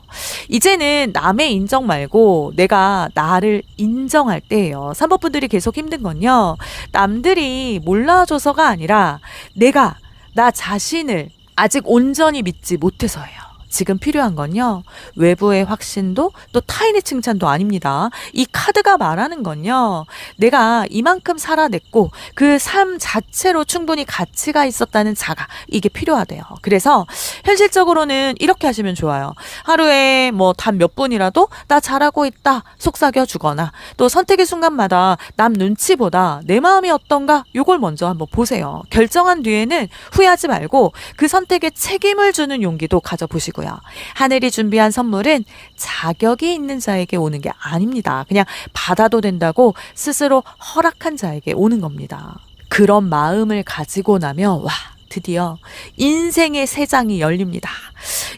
이제는 남의 인정 말고 내가 나를 인정할 때예요. 3번 분들이 계속 힘든 건요, 남들이 몰라줘서가 아니라 내가 나 자신을 아직 온전히 믿지 못해서예요. 지금 필요한 건요, 외부의 확신도 또 타인의 칭찬도 아닙니다. 이 카드가 말하는 건요, 내가 이만큼 살아냈고 그 삶 자체로 충분히 가치가 있었다는 자각, 이게 필요하대요. 그래서 현실적으로는 이렇게 하시면 좋아요. 하루에 뭐 단 몇 분이라도 나 잘하고 있다 속삭여 주거나, 또 선택의 순간마다 남 눈치보다 내 마음이 어떤가, 요걸 먼저 한번 보세요. 결정한 뒤에는 후회하지 말고 그 선택에 책임을 주는 용기도 가져보시고요. 하늘이 준비한 선물은 자격이 있는 자에게 오는 게 아닙니다. 그냥 받아도 된다고 스스로 허락한 자에게 오는 겁니다. 그런 마음을 가지고 나면 드디어 인생의 새 장이 열립니다.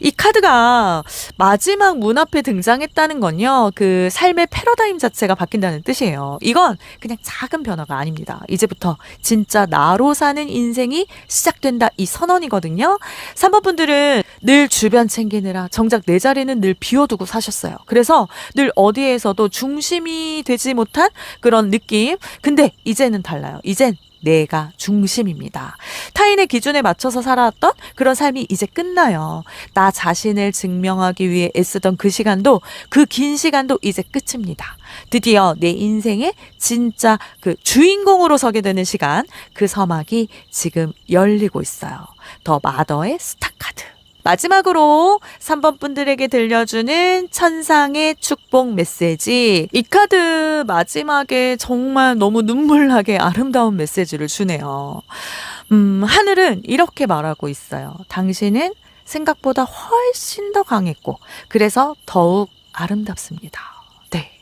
이 카드가 마지막 문 앞에 등장했다는 건요, 그 삶의 패러다임 자체가 바뀐다는 뜻이에요. 이건 그냥 작은 변화가 아닙니다. 이제부터 진짜 나로 사는 인생이 시작된다, 이 선언이거든요. 3번 분들은 늘 주변 챙기느라 정작 내 자리는 늘 비워두고 사셨어요. 그래서 늘 어디에서도 중심이 되지 못한 그런 느낌. 근데 이제는 달라요. 이젠 내가 중심입니다. 타인의 기준에 맞춰서 살아왔던 그런 삶이 이제 끝나요. 나 자신을 증명하기 위해 애쓰던 그 시간도, 그 긴 시간도 이제 끝입니다. 드디어 내 인생의 진짜 그 주인공으로 서게 되는 시간, 그 서막이 지금 열리고 있어요. 더 마더의 스타카드. 마지막으로 3번 분들에게 들려주는 천상의 축복 메시지. 이 카드 마지막에 정말 너무 눈물나게 아름다운 메시지를 주네요. 하늘은 이렇게 말하고 있어요. 당신은 생각보다 훨씬 더 강했고 그래서 더욱 아름답습니다. 네.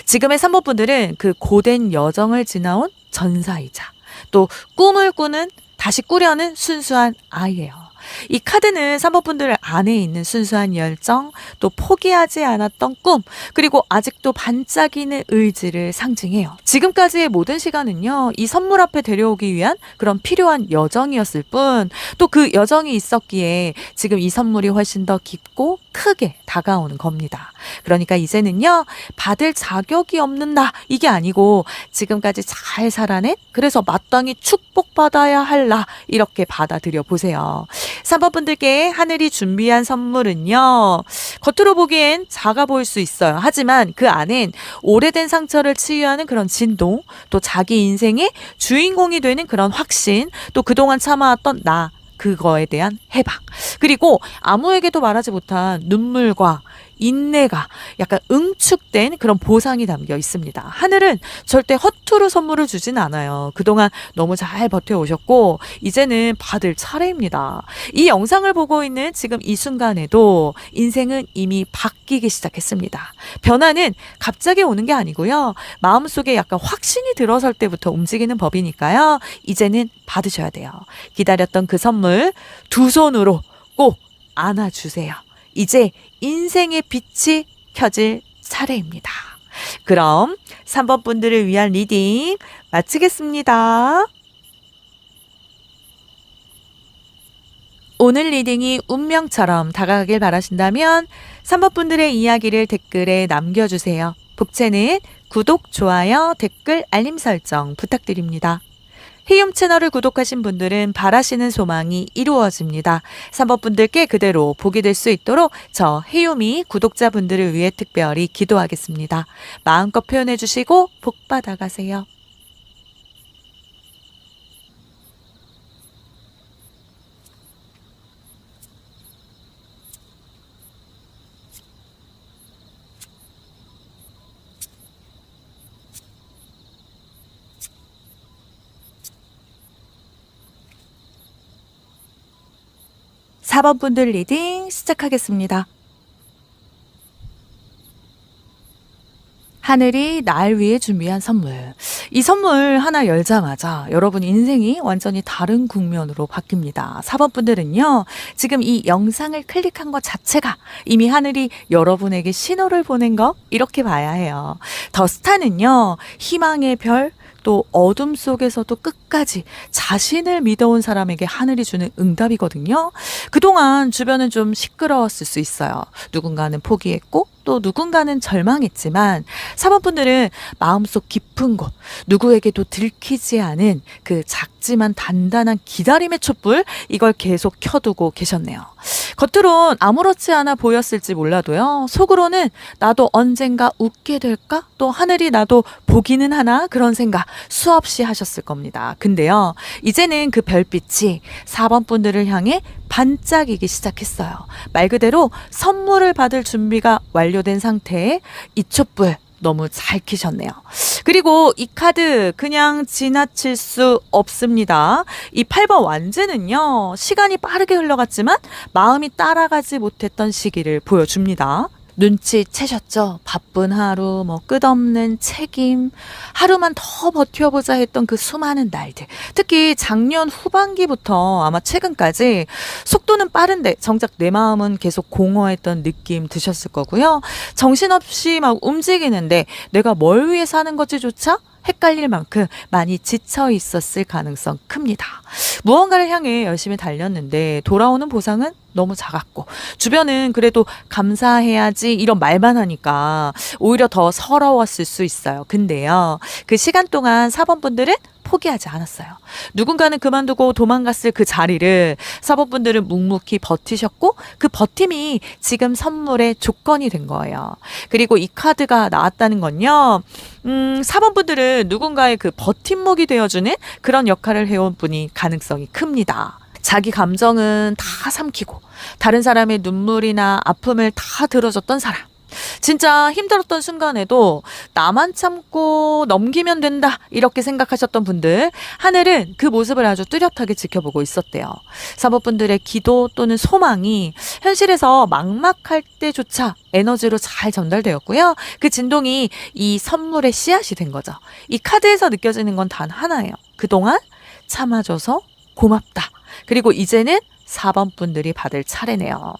지금의 3번 분들은 그 고된 여정을 지나온 전사이자 또 꿈을 꾸는, 다시 꾸려는 순수한 아이예요. 이 카드는 3번 분들 안에 있는 순수한 열정, 또 포기하지 않았던 꿈, 그리고 아직도 반짝이는 의지를 상징해요. 지금까지의 모든 시간은요, 이 선물 앞에 데려오기 위한 그런 필요한 여정이었을 뿐, 또 그 여정이 있었기에 지금 이 선물이 훨씬 더 깊고 크게 다가오는 겁니다. 그러니까 이제는요, 받을 자격이 없는 나, 이게 아니고 지금까지 잘 살아낸, 그래서 마땅히 축복받아야 할 나, 이렇게 받아들여 보세요. 3번 분들께 하늘이 준비한 선물은요, 겉으로 보기엔 작아 보일 수 있어요. 하지만 그 안엔 오래된 상처를 치유하는 그런 진동, 또 자기 인생의 주인공이 되는 그런 확신, 또 그동안 참아왔던 나, 그거에 대한 해방, 그리고 아무에게도 말하지 못한 눈물과 인내가 약간 응축된 그런 보상이 담겨 있습니다. 하늘은 절대 허투루 선물을 주진 않아요. 그동안 너무 잘 버텨오셨고 이제는 받을 차례입니다. 이 영상을 보고 있는 지금 이 순간에도 인생은 이미 바뀌기 시작했습니다. 변화는 갑자기 오는 게 아니고요, 마음속에 약간 확신이 들어설 때부터 움직이는 법이니까요, 이제는 받으셔야 돼요. 기다렸던 그 선물 두 손으로 꼭 안아주세요. 이제 인생의 빛이 켜질 차례입니다. 그럼 3번 분들을 위한 리딩 마치겠습니다. 오늘 리딩이 운명처럼 다가가길 바라신다면 3번 분들의 이야기를 댓글에 남겨주세요. 복채는 구독, 좋아요, 댓글, 알림 설정 부탁드립니다. 희움 채널을 구독하신 분들은 바라시는 소망이 이루어집니다. 3번 분들께 그대로 복이 될 수 있도록 저 희움이 구독자분들을 위해 특별히 기도하겠습니다. 마음껏 표현해 주시고 복 받아가세요. 사 번 분들 리딩 시작하겠습니다. 하늘이 날 위해 준비한 선물. 이 선물 하나 열자마자 여러분 인생이 완전히 다른 국면으로 바뀝니다. 4번 분들은요, 지금 이 영상을 클릭한 것 자체가 이미 하늘이 여러분에게 신호를 보낸 거, 이렇게 봐야 해요. 더 스타는요, 희망의 별, 또 어둠 속에서도 끝까지 자신을 믿어온 사람에게 하늘이 주는 응답이거든요. 그동안 주변은 좀 시끄러웠을 수 있어요. 누군가는 포기했고 또 누군가는 절망했지만 4번 분들은 마음속 깊은 곳, 누구에게도 들키지 않은 그 작지만 단단한 기다림의 촛불, 이걸 계속 켜두고 계셨네요. 겉으론 아무렇지 않아 보였을지 몰라도요, 속으로는 나도 언젠가 웃게 될까? 또 하늘이 나도 보기는 하나? 그런 생각 수없이 하셨을 겁니다. 근데요, 이제는 그 별빛이 4번 분들을 향해 반짝이기 시작했어요. 말 그대로 선물을 받을 준비가 완료된 상태에 이 촛불 너무 잘 키셨네요. 그리고 이 카드 그냥 지나칠 수 없습니다. 이 8번 완즈는요, 시간이 빠르게 흘러갔지만 마음이 따라가지 못했던 시기를 보여줍니다. 눈치채셨죠? 바쁜 하루, 끝없는 책임, 하루만 더 버텨보자 했던 그 수많은 날들. 특히 작년 후반기부터 아마 최근까지 속도는 빠른데 정작 내 마음은 계속 공허했던 느낌 드셨을 거고요. 정신없이 막 움직이는데 내가 뭘 위해 사는 건지조차 헷갈릴 만큼 많이 지쳐 있었을 가능성 큽니다. 무언가를 향해 열심히 달렸는데 돌아오는 보상은 너무 작았고, 주변은 그래도 감사해야지 이런 말만 하니까 오히려 더 서러웠을 수 있어요. 근데요, 그 시간 동안 4번 분들은 포기하지 않았어요. 누군가는 그만두고 도망갔을 그 자리를 4번 분들은 묵묵히 버티셨고, 그 버팀이 지금 선물의 조건이 된 거예요. 그리고 이 카드가 나왔다는 건요, 4번 분들은 누군가의 그 버팀목이 되어주는 그런 역할을 해온 분이 가능성이 큽니다. 자기 감정은 다 삼키고 다른 사람의 눈물이나 아픔을 다 들어줬던 사람. 진짜 힘들었던 순간에도 나만 참고 넘기면 된다 이렇게 생각하셨던 분들, 하늘은 그 모습을 아주 뚜렷하게 지켜보고 있었대요. 사모분들의 기도 또는 소망이 현실에서 막막할 때조차 에너지로 잘 전달되었고요. 그 진동이 이 선물의 씨앗이 된 거죠. 이 카드에서 느껴지는 건 단 하나예요. 그동안 참아줘서 고맙다. 그리고 이제는 4번 분들이 받을 차례네요.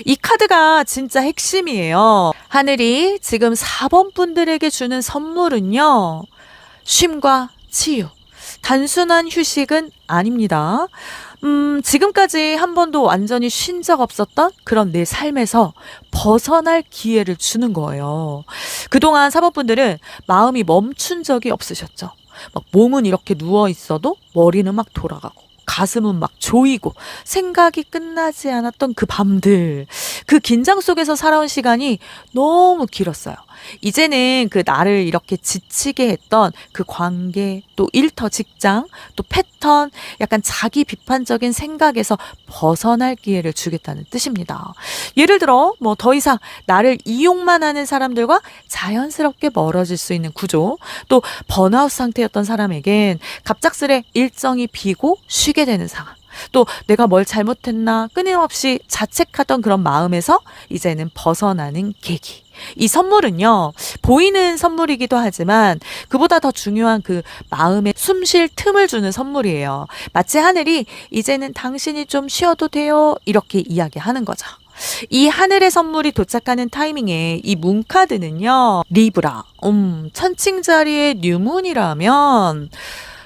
이 카드가 진짜 핵심이에요. 하늘이 지금 4번 분들에게 주는 선물은요, 쉼과 치유, 단순한 휴식은 아닙니다. 지금까지 한 번도 완전히 쉰 적 없었던 그런 내 삶에서 벗어날 기회를 주는 거예요. 그동안 4번 분들은 마음이 멈춘 적이 없으셨죠. 막 몸은 이렇게 누워 있어도 머리는 막 돌아가고 가슴은 막 조이고 생각이 끝나지 않았던 그 밤들, 그 긴장 속에서 살아온 시간이 너무 길었어요. 이제는 그 나를 이렇게 지치게 했던 그 관계, 또 일터, 직장, 또 패턴, 약간 자기 비판적인 생각에서 벗어날 기회를 주겠다는 뜻입니다. 예를 들어 더 이상 나를 이용만 하는 사람들과 자연스럽게 멀어질 수 있는 구조, 또 번아웃 상태였던 사람에겐 갑작스레 일정이 비고 쉬게 되는 상황, 또 내가 뭘 잘못했나 끊임없이 자책하던 그런 마음에서 이제는 벗어나는 계기. 이 선물은요, 보이는 선물이기도 하지만 그보다 더 중요한 그 마음에 숨 쉴 틈을 주는 선물이에요. 마치 하늘이 이제는 당신이 좀 쉬어도 돼요 이렇게 이야기하는 거죠. 이 하늘의 선물이 도착하는 타이밍에 이 문카드는요, 리브라, 천칭자리의 뉴문이라면,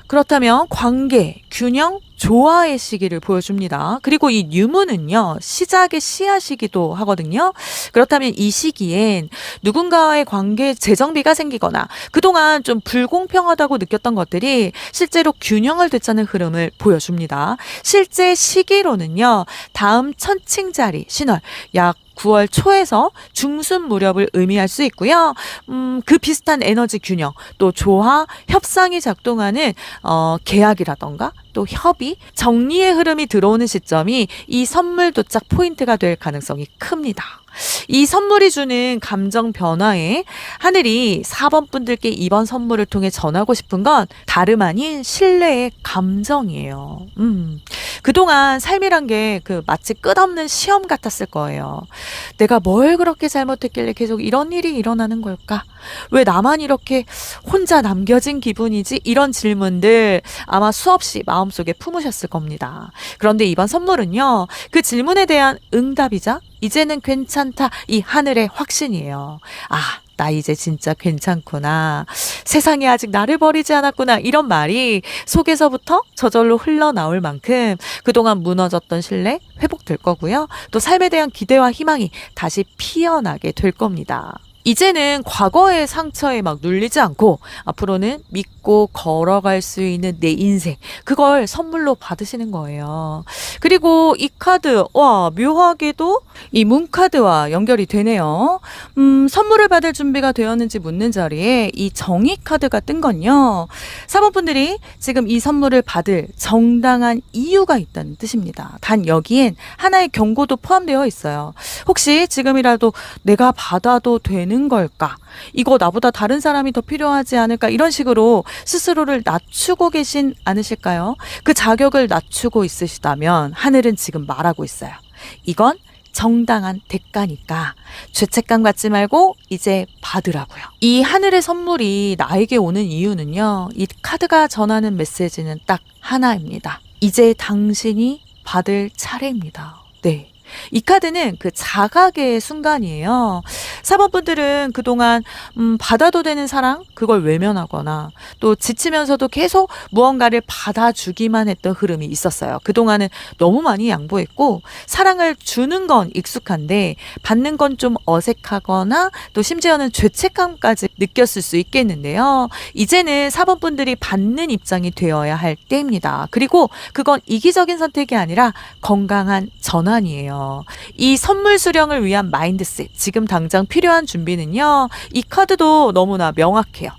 그렇다면 관계, 균형, 조화의 시기를 보여줍니다. 그리고 이 뉴문은요, 시작의 씨앗이기도 하거든요. 그렇다면 이 시기엔 누군가와의 관계에 재정비가 생기거나 그동안 좀 불공평하다고 느꼈던 것들이 실제로 균형을 되찾는 흐름을 보여줍니다. 실제 시기로는요, 다음 천칭자리 신월 약 9월 초에서 중순 무렵을 의미할 수 있고요. 그 비슷한 에너지 균형, 또 조화, 협상이 작동하는 계약이라던가 또 협의, 정리의 흐름이 들어오는 시점이 이 선물 도착 포인트가 될 가능성이 큽니다. 이 선물이 주는 감정 변화에 하늘이 4번 분들께 이번 선물을 통해 전하고 싶은 건 다름 아닌 신뢰의 감정이에요. 그동안 삶이란 게 마치 끝없는 시험 같았을 거예요. 내가 뭘 그렇게 잘못했길래 계속 이런 일이 일어나는 걸까? 왜 나만 이렇게 혼자 남겨진 기분이지? 이런 질문들 아마 수없이 마음속에 품으셨을 겁니다. 그런데 이번 선물은요, 그 질문에 대한 응답이자 이제는 괜찮다, 이 하늘의 확신이에요. 나 이제 진짜 괜찮구나. 세상이 아직 나를 버리지 않았구나. 이런 말이 속에서부터 저절로 흘러나올 만큼 그동안 무너졌던 신뢰 회복될 거고요. 또 삶에 대한 기대와 희망이 다시 피어나게 될 겁니다. 이제는 과거의 상처에 막 눌리지 않고 앞으로는 믿고 걸어갈 수 있는 내 인생, 그걸 선물로 받으시는 거예요. 그리고 이 카드, 와, 묘하게도 이 문카드와 연결이 되네요. 선물을 받을 준비가 되었는지 묻는 자리에 이 정의 카드가 뜬 건요. 사모분들이 지금 이 선물을 받을 정당한 이유가 있다는 뜻입니다. 단 여기엔 하나의 경고도 포함되어 있어요. 혹시 지금이라도 내가 받아도 되는 걸까? 이거 나보다 다른 사람이 더 필요하지 않을까? 이런 식으로 스스로를 낮추고 계신 않으실까요? 그 자격을 낮추고 있으시다면 하늘은 지금 말하고 있어요. 이건 정당한 대가니까 죄책감 갖지 말고 이제 받으라고요. 이 하늘의 선물이 나에게 오는 이유는요. 이 카드가 전하는 메시지는 딱 하나입니다. 이제 당신이 받을 차례입니다. 네. 이 카드는 그 자각의 순간이에요. 사모분들은 그동안 받아도 되는 사랑 그걸 외면하거나 또 지치면서도 계속 무언가를 받아주기만 했던 흐름이 있었어요. 그동안은 너무 많이 양보했고 사랑을 주는 건 익숙한데 받는 건 좀 어색하거나 또 심지어는 죄책감까지 느꼈을 수 있겠는데요. 이제는 사모분들이 받는 입장이 되어야 할 때입니다. 그리고 그건 이기적인 선택이 아니라 건강한 전환이에요. 이 선물 수령을 위한 마인드셋, 지금 당장 필요한 준비는요. 이 카드도 너무나 명확해요.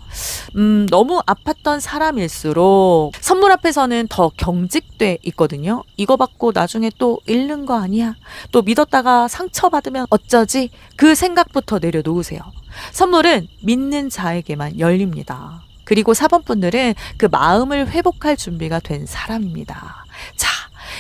너무 아팠던 사람일수록 선물 앞에서는 더 경직돼 있거든요. 이거 받고 나중에 또 잃는 거 아니야? 또 믿었다가 상처받으면 어쩌지? 그 생각부터 내려놓으세요. 선물은 믿는 자에게만 열립니다. 그리고 4번 분들은 그 마음을 회복할 준비가 된 사람입니다. 자,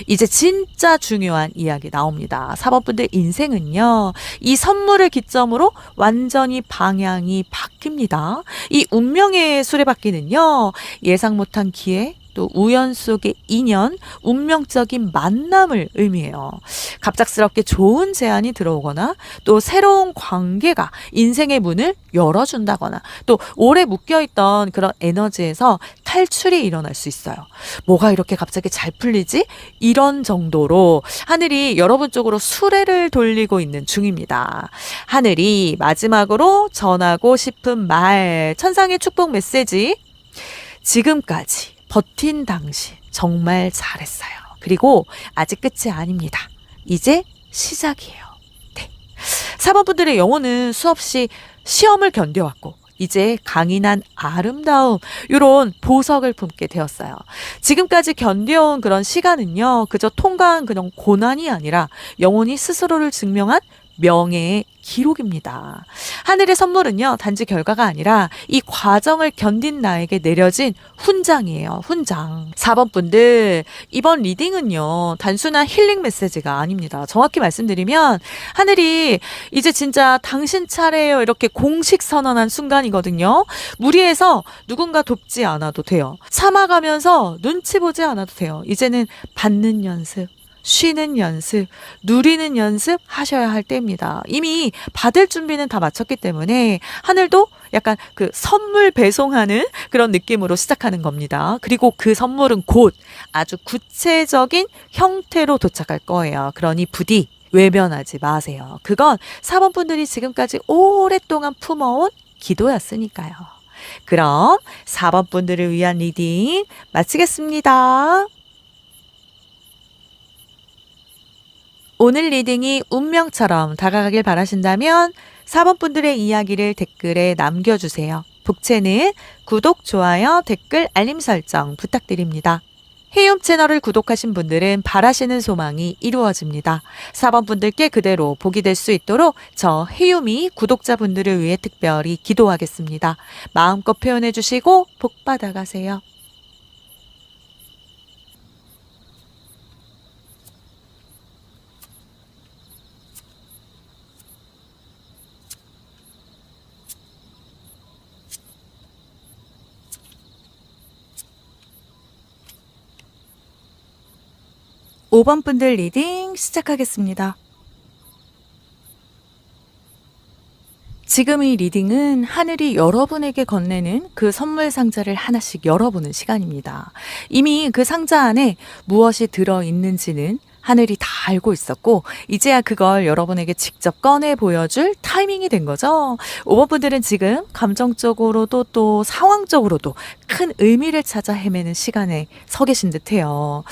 이제 진짜 중요한 이야기 나옵니다. 4번 분들 인생은요. 이 선물을 기점으로 완전히 방향이 바뀝니다. 이 운명의 수레바퀴는요. 예상 못한 기회, 또 우연 속의 인연, 운명적인 만남을 의미해요. 갑작스럽게 좋은 제안이 들어오거나 또 새로운 관계가 인생의 문을 열어준다거나 또 오래 묶여있던 그런 에너지에서 탈출이 일어날 수 있어요. 뭐가 이렇게 갑자기 잘 풀리지? 이런 정도로 하늘이 여러분 쪽으로 수레를 돌리고 있는 중입니다. 하늘이 마지막으로 전하고 싶은 말, 천상의 축복 메시지. 지금까지 버틴 당신 정말 잘했어요. 그리고 아직 끝이 아닙니다. 이제 시작이에요. 네. 4번 분들의 영혼은 수없이 시험을 견뎌왔고 이제 강인한 아름다움, 이런 보석을 품게 되었어요. 지금까지 견뎌온 그런 시간은요. 그저 통과한 그런 고난이 아니라 영혼이 스스로를 증명한 명예의 기록입니다. 하늘의 선물은요. 단지 결과가 아니라 이 과정을 견딘 나에게 내려진 훈장이에요. 훈장. 4번 분들, 이번 리딩은요. 단순한 힐링 메시지가 아닙니다. 정확히 말씀드리면 하늘이 이제 진짜 당신 차례예요. 이렇게 공식 선언한 순간이거든요. 무리해서 누군가 돕지 않아도 돼요. 참아가면서 눈치 보지 않아도 돼요. 이제는 받는 연습, 쉬는 연습, 누리는 연습 하셔야 할 때입니다. 이미 받을 준비는 다 마쳤기 때문에 하늘도 약간 그 선물 배송하는 그런 느낌으로 시작하는 겁니다. 그리고 그 선물은 곧 아주 구체적인 형태로 도착할 거예요. 그러니 부디 외면하지 마세요. 그건 4번 분들이 지금까지 오랫동안 품어온 기도였으니까요. 그럼 4번 분들을 위한 리딩 마치겠습니다. 오늘 리딩이 운명처럼 다가가길 바라신다면 4번 분들의 이야기를 댓글에 남겨주세요. 복채는 구독, 좋아요, 댓글, 알림 설정 부탁드립니다. 해움 채널을 구독하신 분들은 바라시는 소망이 이루어집니다. 4번 분들께 그대로 복이 될 수 있도록 저 해움이 구독자분들을 위해 특별히 기도하겠습니다. 마음껏 표현해 주시고 복 받아가세요. 5번 분들 리딩 시작하겠습니다. 지금 이 리딩은 하늘이 여러분에게 건네는 그 선물 상자를 하나씩 열어보는 시간입니다. 이미 그 상자 안에 무엇이 들어있는지는 하늘이 다 알고 있었고 이제야 그걸 여러분에게 직접 꺼내 보여줄 타이밍이 된 거죠. 5번 분들은 지금 감정적으로도 또 상황적으로도 큰 의미를 찾아 헤매는 시간에 서 계신 듯해요.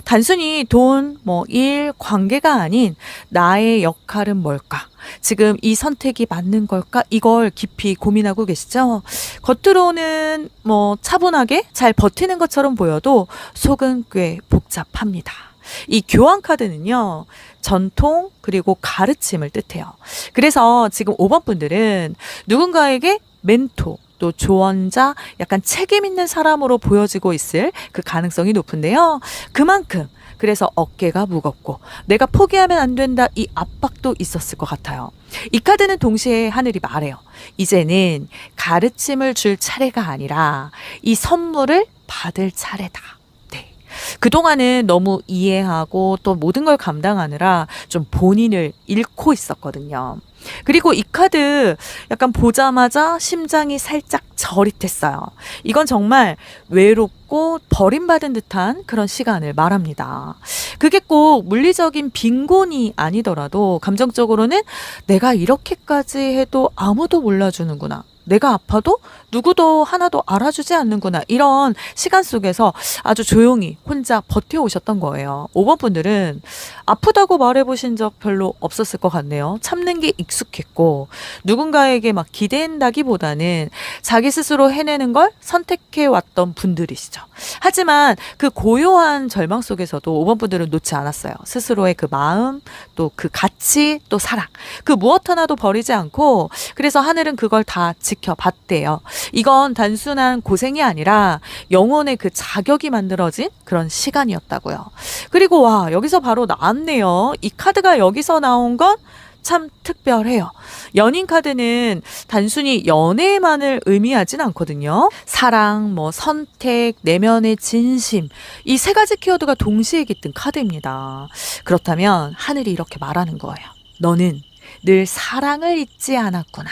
단순히 돈, 일, 관계가 아닌 나의 역할은 뭘까? 지금 이 선택이 맞는 걸까? 이걸 깊이 고민하고 계시죠? 겉으로는 차분하게 잘 버티는 것처럼 보여도 속은 꽤 복잡합니다. 이 교환 카드는요, 전통 그리고 가르침을 뜻해요. 그래서 지금 5번 분들은 누군가에게 멘토, 또 조언자, 약간 책임 있는 사람으로 보여지고 있을 그 가능성이 높은데요. 그만큼 그래서 어깨가 무겁고 내가 포기하면 안 된다 이 압박도 있었을 것 같아요. 이 카드는 동시에 하늘이 말해요. 이제는 가르침을 줄 차례가 아니라 이 선물을 받을 차례다. 그동안은 너무 이해하고 또 모든 걸 감당하느라 좀 본인을 잃고 있었거든요. 그리고 이 카드 약간 보자마자 심장이 살짝 저릿했어요. 이건 정말 외롭고 버림받은 듯한 그런 시간을 말합니다. 그게 꼭 물리적인 빈곤이 아니더라도 감정적으로는 내가 이렇게까지 해도 아무도 몰라주는구나. 내가 아파도 누구도 하나도 알아주지 않는구나. 이런 시간 속에서 아주 조용히 혼자 버텨오셨던 거예요. 5번 분들은 아프다고 말해보신 적 별로 없었을 것 같네요. 참는 게 익숙했고 누군가에게 막 기댄다기보다는 자기 스스로 해내는 걸 선택해왔던 분들이시죠. 하지만 그 고요한 절망 속에서도 5번 분들은 놓지 않았어요. 스스로의 그 마음, 또 그 가치, 또 사랑. 그 무엇 하나도 버리지 않고 그래서 하늘은 그걸 다 지켜봤대요. 이건 단순한 고생이 아니라 영혼의 그 자격이 만들어진 그런 시간이었다고요. 그리고 와, 여기서 바로 나왔네요. 이 카드가 여기서 나온 건 참 특별해요. 연인 카드는 단순히 연애만을 의미하진 않거든요. 사랑, 선택, 내면의 진심, 이 세 가지 키워드가 동시에 깃든 카드입니다. 그렇다면 하늘이 이렇게 말하는 거예요. 너는 늘 사랑을 잊지 않았구나.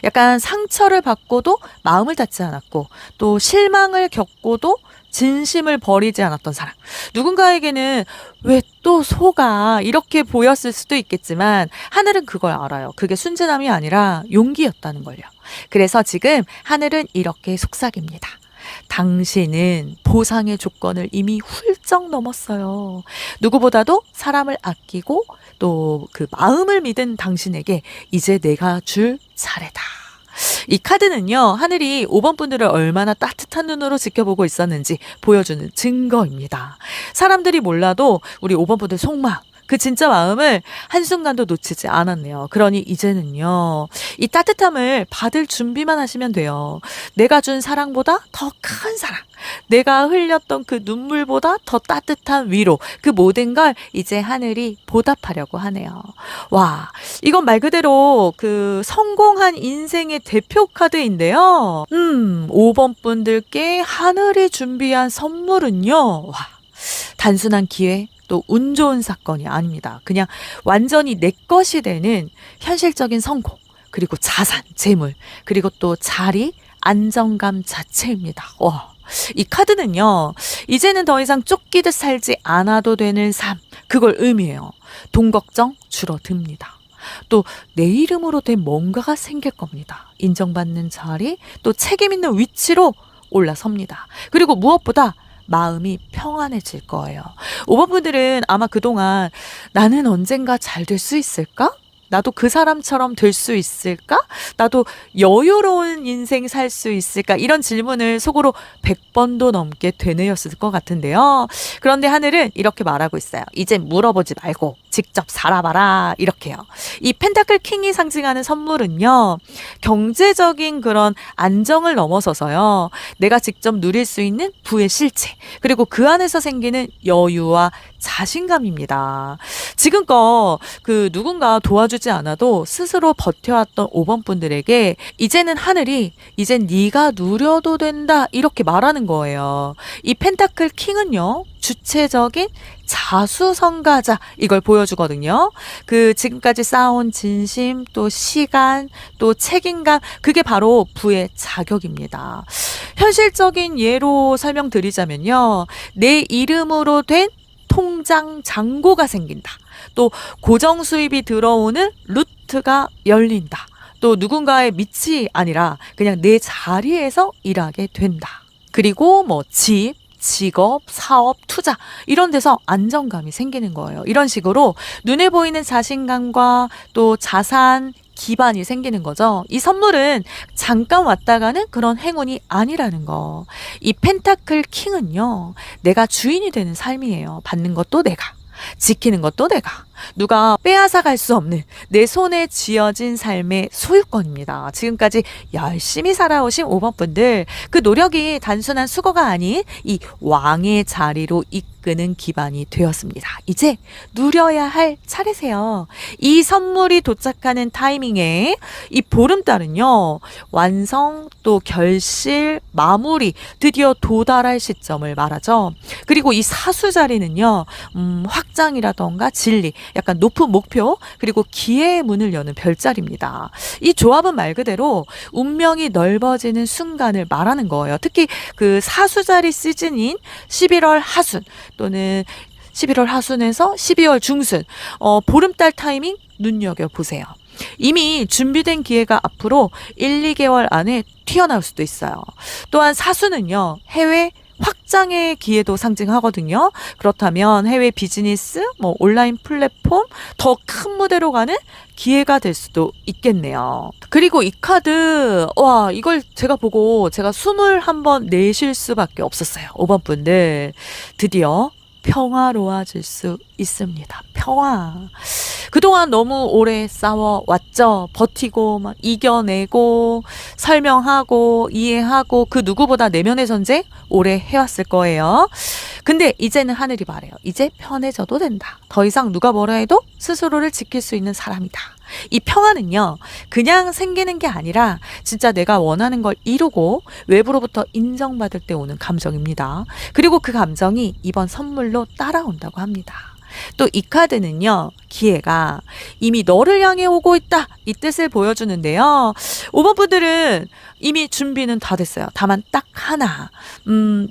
약간 상처를 받고도 마음을 닫지 않았고 또 실망을 겪고도 진심을 버리지 않았던 사람. 누군가에게는 왜 또 속아 이렇게 보였을 수도 있겠지만 하늘은 그걸 알아요. 그게 순진함이 아니라 용기였다는 걸요. 그래서 지금 하늘은 이렇게 속삭입니다. 당신은 보상의 조건을 이미 훌쩍 넘었어요. 누구보다도 사람을 아끼고 또 그 마음을 믿은 당신에게 이제 내가 줄 차례다. 이 카드는요, 하늘이 5번 분들을 얼마나 따뜻한 눈으로 지켜보고 있었는지 보여주는 증거입니다. 사람들이 몰라도 우리 5번 분들 속마음, 그 진짜 마음을 한순간도 놓치지 않았네요. 그러니 이제는요, 이 따뜻함을 받을 준비만 하시면 돼요. 내가 준 사랑보다 더 큰 사랑, 내가 흘렸던 그 눈물보다 더 따뜻한 위로, 그 모든 걸 이제 하늘이 보답하려고 하네요. 와, 이건 말 그대로 그 성공한 인생의 대표 카드인데요. 5번 분들께 하늘이 준비한 선물은요, 와, 단순한 기회, 또 운 좋은 사건이 아닙니다. 그냥 완전히 내 것이 되는 현실적인 성공, 그리고 자산, 재물, 그리고 또 자리, 안정감 자체입니다. 와, 이 카드는요, 이제는 더 이상 쫓기듯 살지 않아도 되는 삶, 그걸 의미해요. 돈 걱정 줄어듭니다. 또 내 이름으로 된 뭔가가 생길 겁니다. 인정받는 자리, 또 책임 있는 위치로 올라섭니다. 그리고 무엇보다 마음이 평안해질 거예요. 5번 분들은 아마 그동안 나는 언젠가 잘 될 수 있을까? 나도 그 사람처럼 될 수 있을까? 나도 여유로운 인생 살 수 있을까? 이런 질문을 속으로 100번도 넘게 되뇌었을 것 같은데요. 그런데 하늘은 이렇게 말하고 있어요. 이제 물어보지 말고 직접 살아봐라. 이렇게요. 이 펜타클 킹이 상징하는 선물은요, 경제적인 그런 안정을 넘어서서요, 내가 직접 누릴 수 있는 부의 실체, 그리고 그 안에서 생기는 여유와 자신감입니다. 지금껏 그 누군가 도와주지 않아도 스스로 버텨왔던 5번 분들에게 이제는 하늘이 이젠 네가 누려도 된다 이렇게 말하는 거예요. 이 펜타클 킹은요, 주체적인 자수성가자 이걸 보여주거든요. 그 지금까지 쌓아온 진심 또 시간 또 책임감 그게 바로 부의 자격입니다. 현실적인 예로 설명드리자면요. 내 이름으로 된 통장 잔고가 생긴다. 또 고정 수입이 들어오는 루트가 열린다. 또 누군가의 밑이 아니라 그냥 내 자리에서 일하게 된다. 그리고 뭐 집, 직업, 사업, 투자 이런 데서 안정감이 생기는 거예요. 이런 식으로 눈에 보이는 자신감과 또 자산 기반이 생기는 거죠. 이 선물은 잠깐 왔다가는 그런 행운이 아니라는 거. 이 펜타클 킹은요. 내가 주인이 되는 삶이에요. 받는 것도 내가. 지키는 것도 내가. 누가 빼앗아 갈 수 없는 내 손에 쥐어진 삶의 소유권입니다. 지금까지 열심히 살아오신 5번 분들 그 노력이 단순한 수고가 아닌 이 왕의 자리로 이끄는 기반이 되었습니다. 이제 누려야 할 차례세요. 이 선물이 도착하는 타이밍에 이 보름달은요. 완성 또 결실 마무리 드디어 도달할 시점을 말하죠. 그리고 이 사수 자리는요. 확장이라던가 진리 약간 높은 목표 그리고 기회의 문을 여는 별자리입니다. 이 조합은 말 그대로 운명이 넓어지는 순간을 말하는 거예요. 특히 그 사수자리 시즌인 11월 하순 또는 11월 하순에서 12월 중순 보름달 타이밍 눈여겨보세요. 이미 준비된 기회가 앞으로 1, 2개월 안에 튀어나올 수도 있어요. 또한 사수는요. 해외 확장의 기회도 상징하거든요. 그렇다면 해외 비즈니스, 뭐 온라인 플랫폼 더 큰 무대로 가는 기회가 될 수도 있겠네요. 그리고 이 카드 와 이걸 제가 보고 제가 숨을 한번 내쉴 수밖에 없었어요. 5번 분들 드디어 평화로워질 수 있습니다. 평화. 그동안 너무 오래 싸워왔죠. 버티고 막 이겨내고 설명하고 이해하고 그 누구보다 내면의 전쟁 오래 해왔을 거예요. 근데 이제는 하늘이 말해요. 이제 편해져도 된다. 더 이상 누가 뭐라 해도 스스로를 지킬 수 있는 사람이다. 이 평화는요. 그냥 생기는 게 아니라 진짜 내가 원하는 걸 이루고 외부로부터 인정받을 때 오는 감정입니다. 그리고 그 감정이 이번 선물로 따라온다고 합니다. 또 이 카드는요. 기회가 이미 너를 향해 오고 있다. 이 뜻을 보여주는데요. 5번 분들은 이미 준비는 다 됐어요. 다만 딱 하나.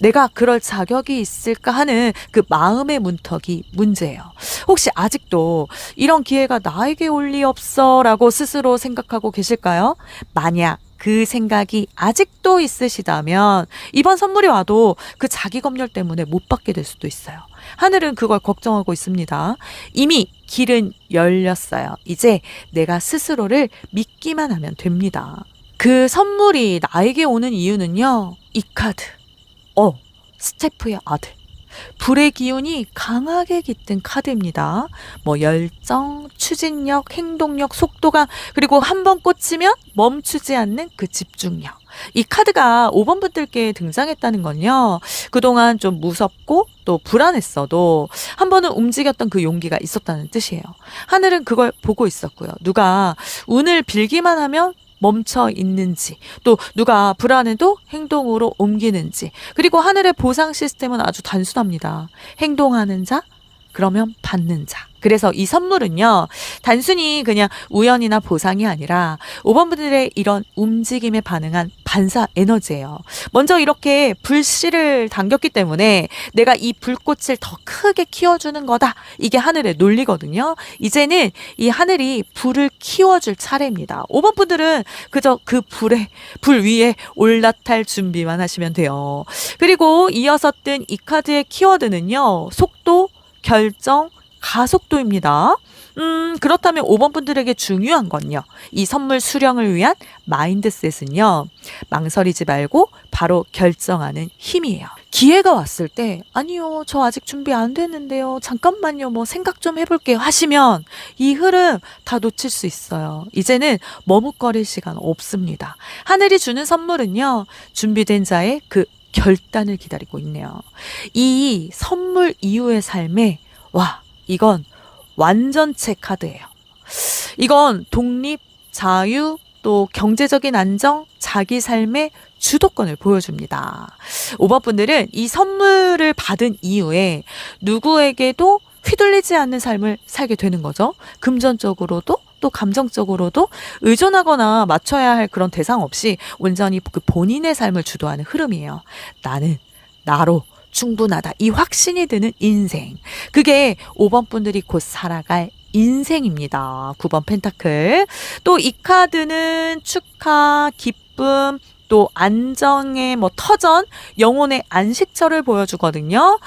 내가 그럴 자격이 있을까 하는 그 마음의 문턱이 문제예요. 혹시 아직도 이런 기회가 나에게 올 리 없어 라고 스스로 생각하고 계실까요? 만약 그 생각이 아직도 있으시다면 이번 선물이 와도 그 자기 검열 때문에 못 받게 될 수도 있어요. 하늘은 그걸 걱정하고 있습니다. 이미 길은 열렸어요. 이제 내가 스스로를 믿기만 하면 됩니다. 그 선물이 나에게 오는 이유는요. 이 카드. 스테프의 아들. 불의 기운이 강하게 깃든 카드입니다. 뭐 열정, 추진력, 행동력, 속도감 그리고 한 번 꽂히면 멈추지 않는 그 집중력. 이 카드가 5번 분들께 등장했다는 건요. 그동안 좀 무섭고 또 불안했어도 한 번은 움직였던 그 용기가 있었다는 뜻이에요. 하늘은 그걸 보고 있었고요. 누가 운을 빌기만 하면 멈춰 있는지 또 누가 불안해도 행동으로 옮기는지 그리고 하늘의 보상 시스템은 아주 단순합니다. 행동하는 자 그러면 받는 자. 그래서 이 선물은요. 단순히 그냥 우연이나 보상이 아니라 5번 분들의 이런 움직임에 반응한 반사 에너지예요. 먼저 이렇게 불씨를 당겼기 때문에 내가 이 불꽃을 더 크게 키워주는 거다. 이게 하늘의 논리거든요. 이제는 이 하늘이 불을 키워줄 차례입니다. 5번 분들은 그저 그 불 위에 올라탈 준비만 하시면 돼요. 그리고 이어서 뜬 이 카드의 키워드는요. 속도, 결정, 가속도입니다. 그렇다면 5번 분들에게 중요한 건요. 이 선물 수령을 위한 마인드셋은요. 망설이지 말고 바로 결정하는 힘이에요. 기회가 왔을 때 아니요 저 아직 준비 안 됐는데요. 잠깐만요 뭐 생각 좀 해볼게요 하시면 이 흐름 다 놓칠 수 있어요. 이제는 머뭇거릴 시간 없습니다. 하늘이 주는 선물은요. 준비된 자의 그 결단을 기다리고 있네요. 이 선물 이후의 삶에 이건 완전체 카드예요. 이건 독립, 자유, 또 경제적인 안정, 자기 삶의 주도권을 보여줍니다. 5번 분들은 이 선물을 받은 이후에 누구에게도 휘둘리지 않는 삶을 살게 되는 거죠. 금전적으로도 또 감정적으로도 의존하거나 맞춰야 할 그런 대상 없이 온전히 그 본인의 삶을 주도하는 흐름이에요. 나는 나로 충분하다. 이 확신이 드는 인생. 그게 5번 분들이 곧 살아갈 인생입니다. 9번 펜타클. 또 이 카드는 축하, 기쁨, 또 안정의 터전, 영혼의 안식처를 보여주거든요.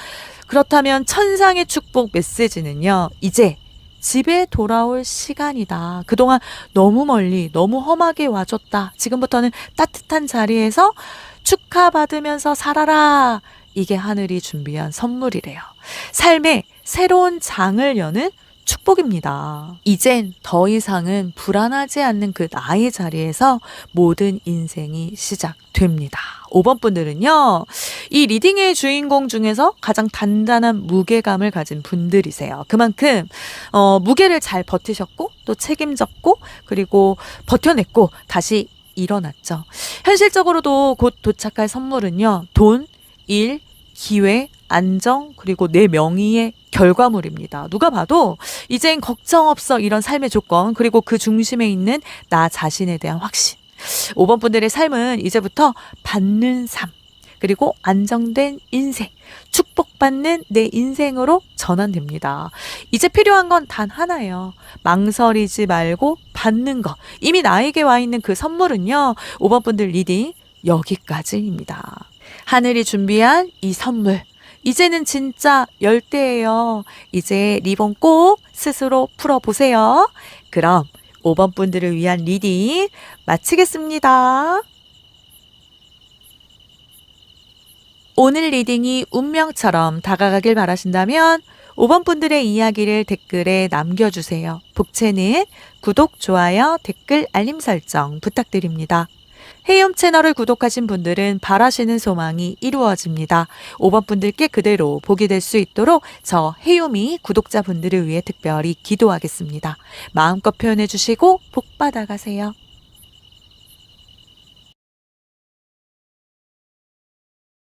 그렇다면 천상의 축복 메시지는요. 이제 집에 돌아올 시간이다. 그동안 너무 멀리, 너무 험하게 와줬다. 지금부터는 따뜻한 자리에서 축하받으면서 살아라. 이게 하늘이 준비한 선물이래요. 삶의 새로운 장을 여는 축복입니다. 이젠 더 이상은 불안하지 않는 그 나의 자리에서 모든 인생이 시작됩니다. 5번 분들은요. 이 리딩의 주인공 중에서 가장 단단한 무게감을 가진 분들이세요. 그만큼 무게를 잘 버티셨고 또 책임졌고 그리고 버텨냈고 다시 일어났죠. 현실적으로도 곧 도착할 선물은요. 돈, 일, 기회, 안정 그리고 내 명의의 결과물입니다. 누가 봐도 이젠 걱정 없어 이런 삶의 조건 그리고 그 중심에 있는 나 자신에 대한 확신. 5번 분들의 삶은 이제부터 받는 삶 그리고 안정된 인생, 축복받는 내 인생으로 전환됩니다. 이제 필요한 건 단 하나예요. 망설이지 말고 받는 거. 이미 나에게 와 있는 그 선물은요. 5번 분들 리딩 여기까지입니다. 하늘이 준비한 이 선물. 이제는 진짜 열 때예요. 이제 리본 꼭 스스로 풀어보세요. 그럼 5번 분들을 위한 리딩 마치겠습니다. 오늘 리딩이 운명처럼 다가가길 바라신다면 5번 분들의 이야기를 댓글에 남겨주세요. 복채는 구독, 좋아요, 댓글, 알림 설정 부탁드립니다. 헤이홈 채널을 구독하신 분들은 바라시는 소망이 이루어집니다. 5번 분들께 그대로 복이 될 수 있도록 저 헤이홈이 구독자분들을 위해 특별히 기도하겠습니다. 마음껏 표현해 주시고 복 받아가세요.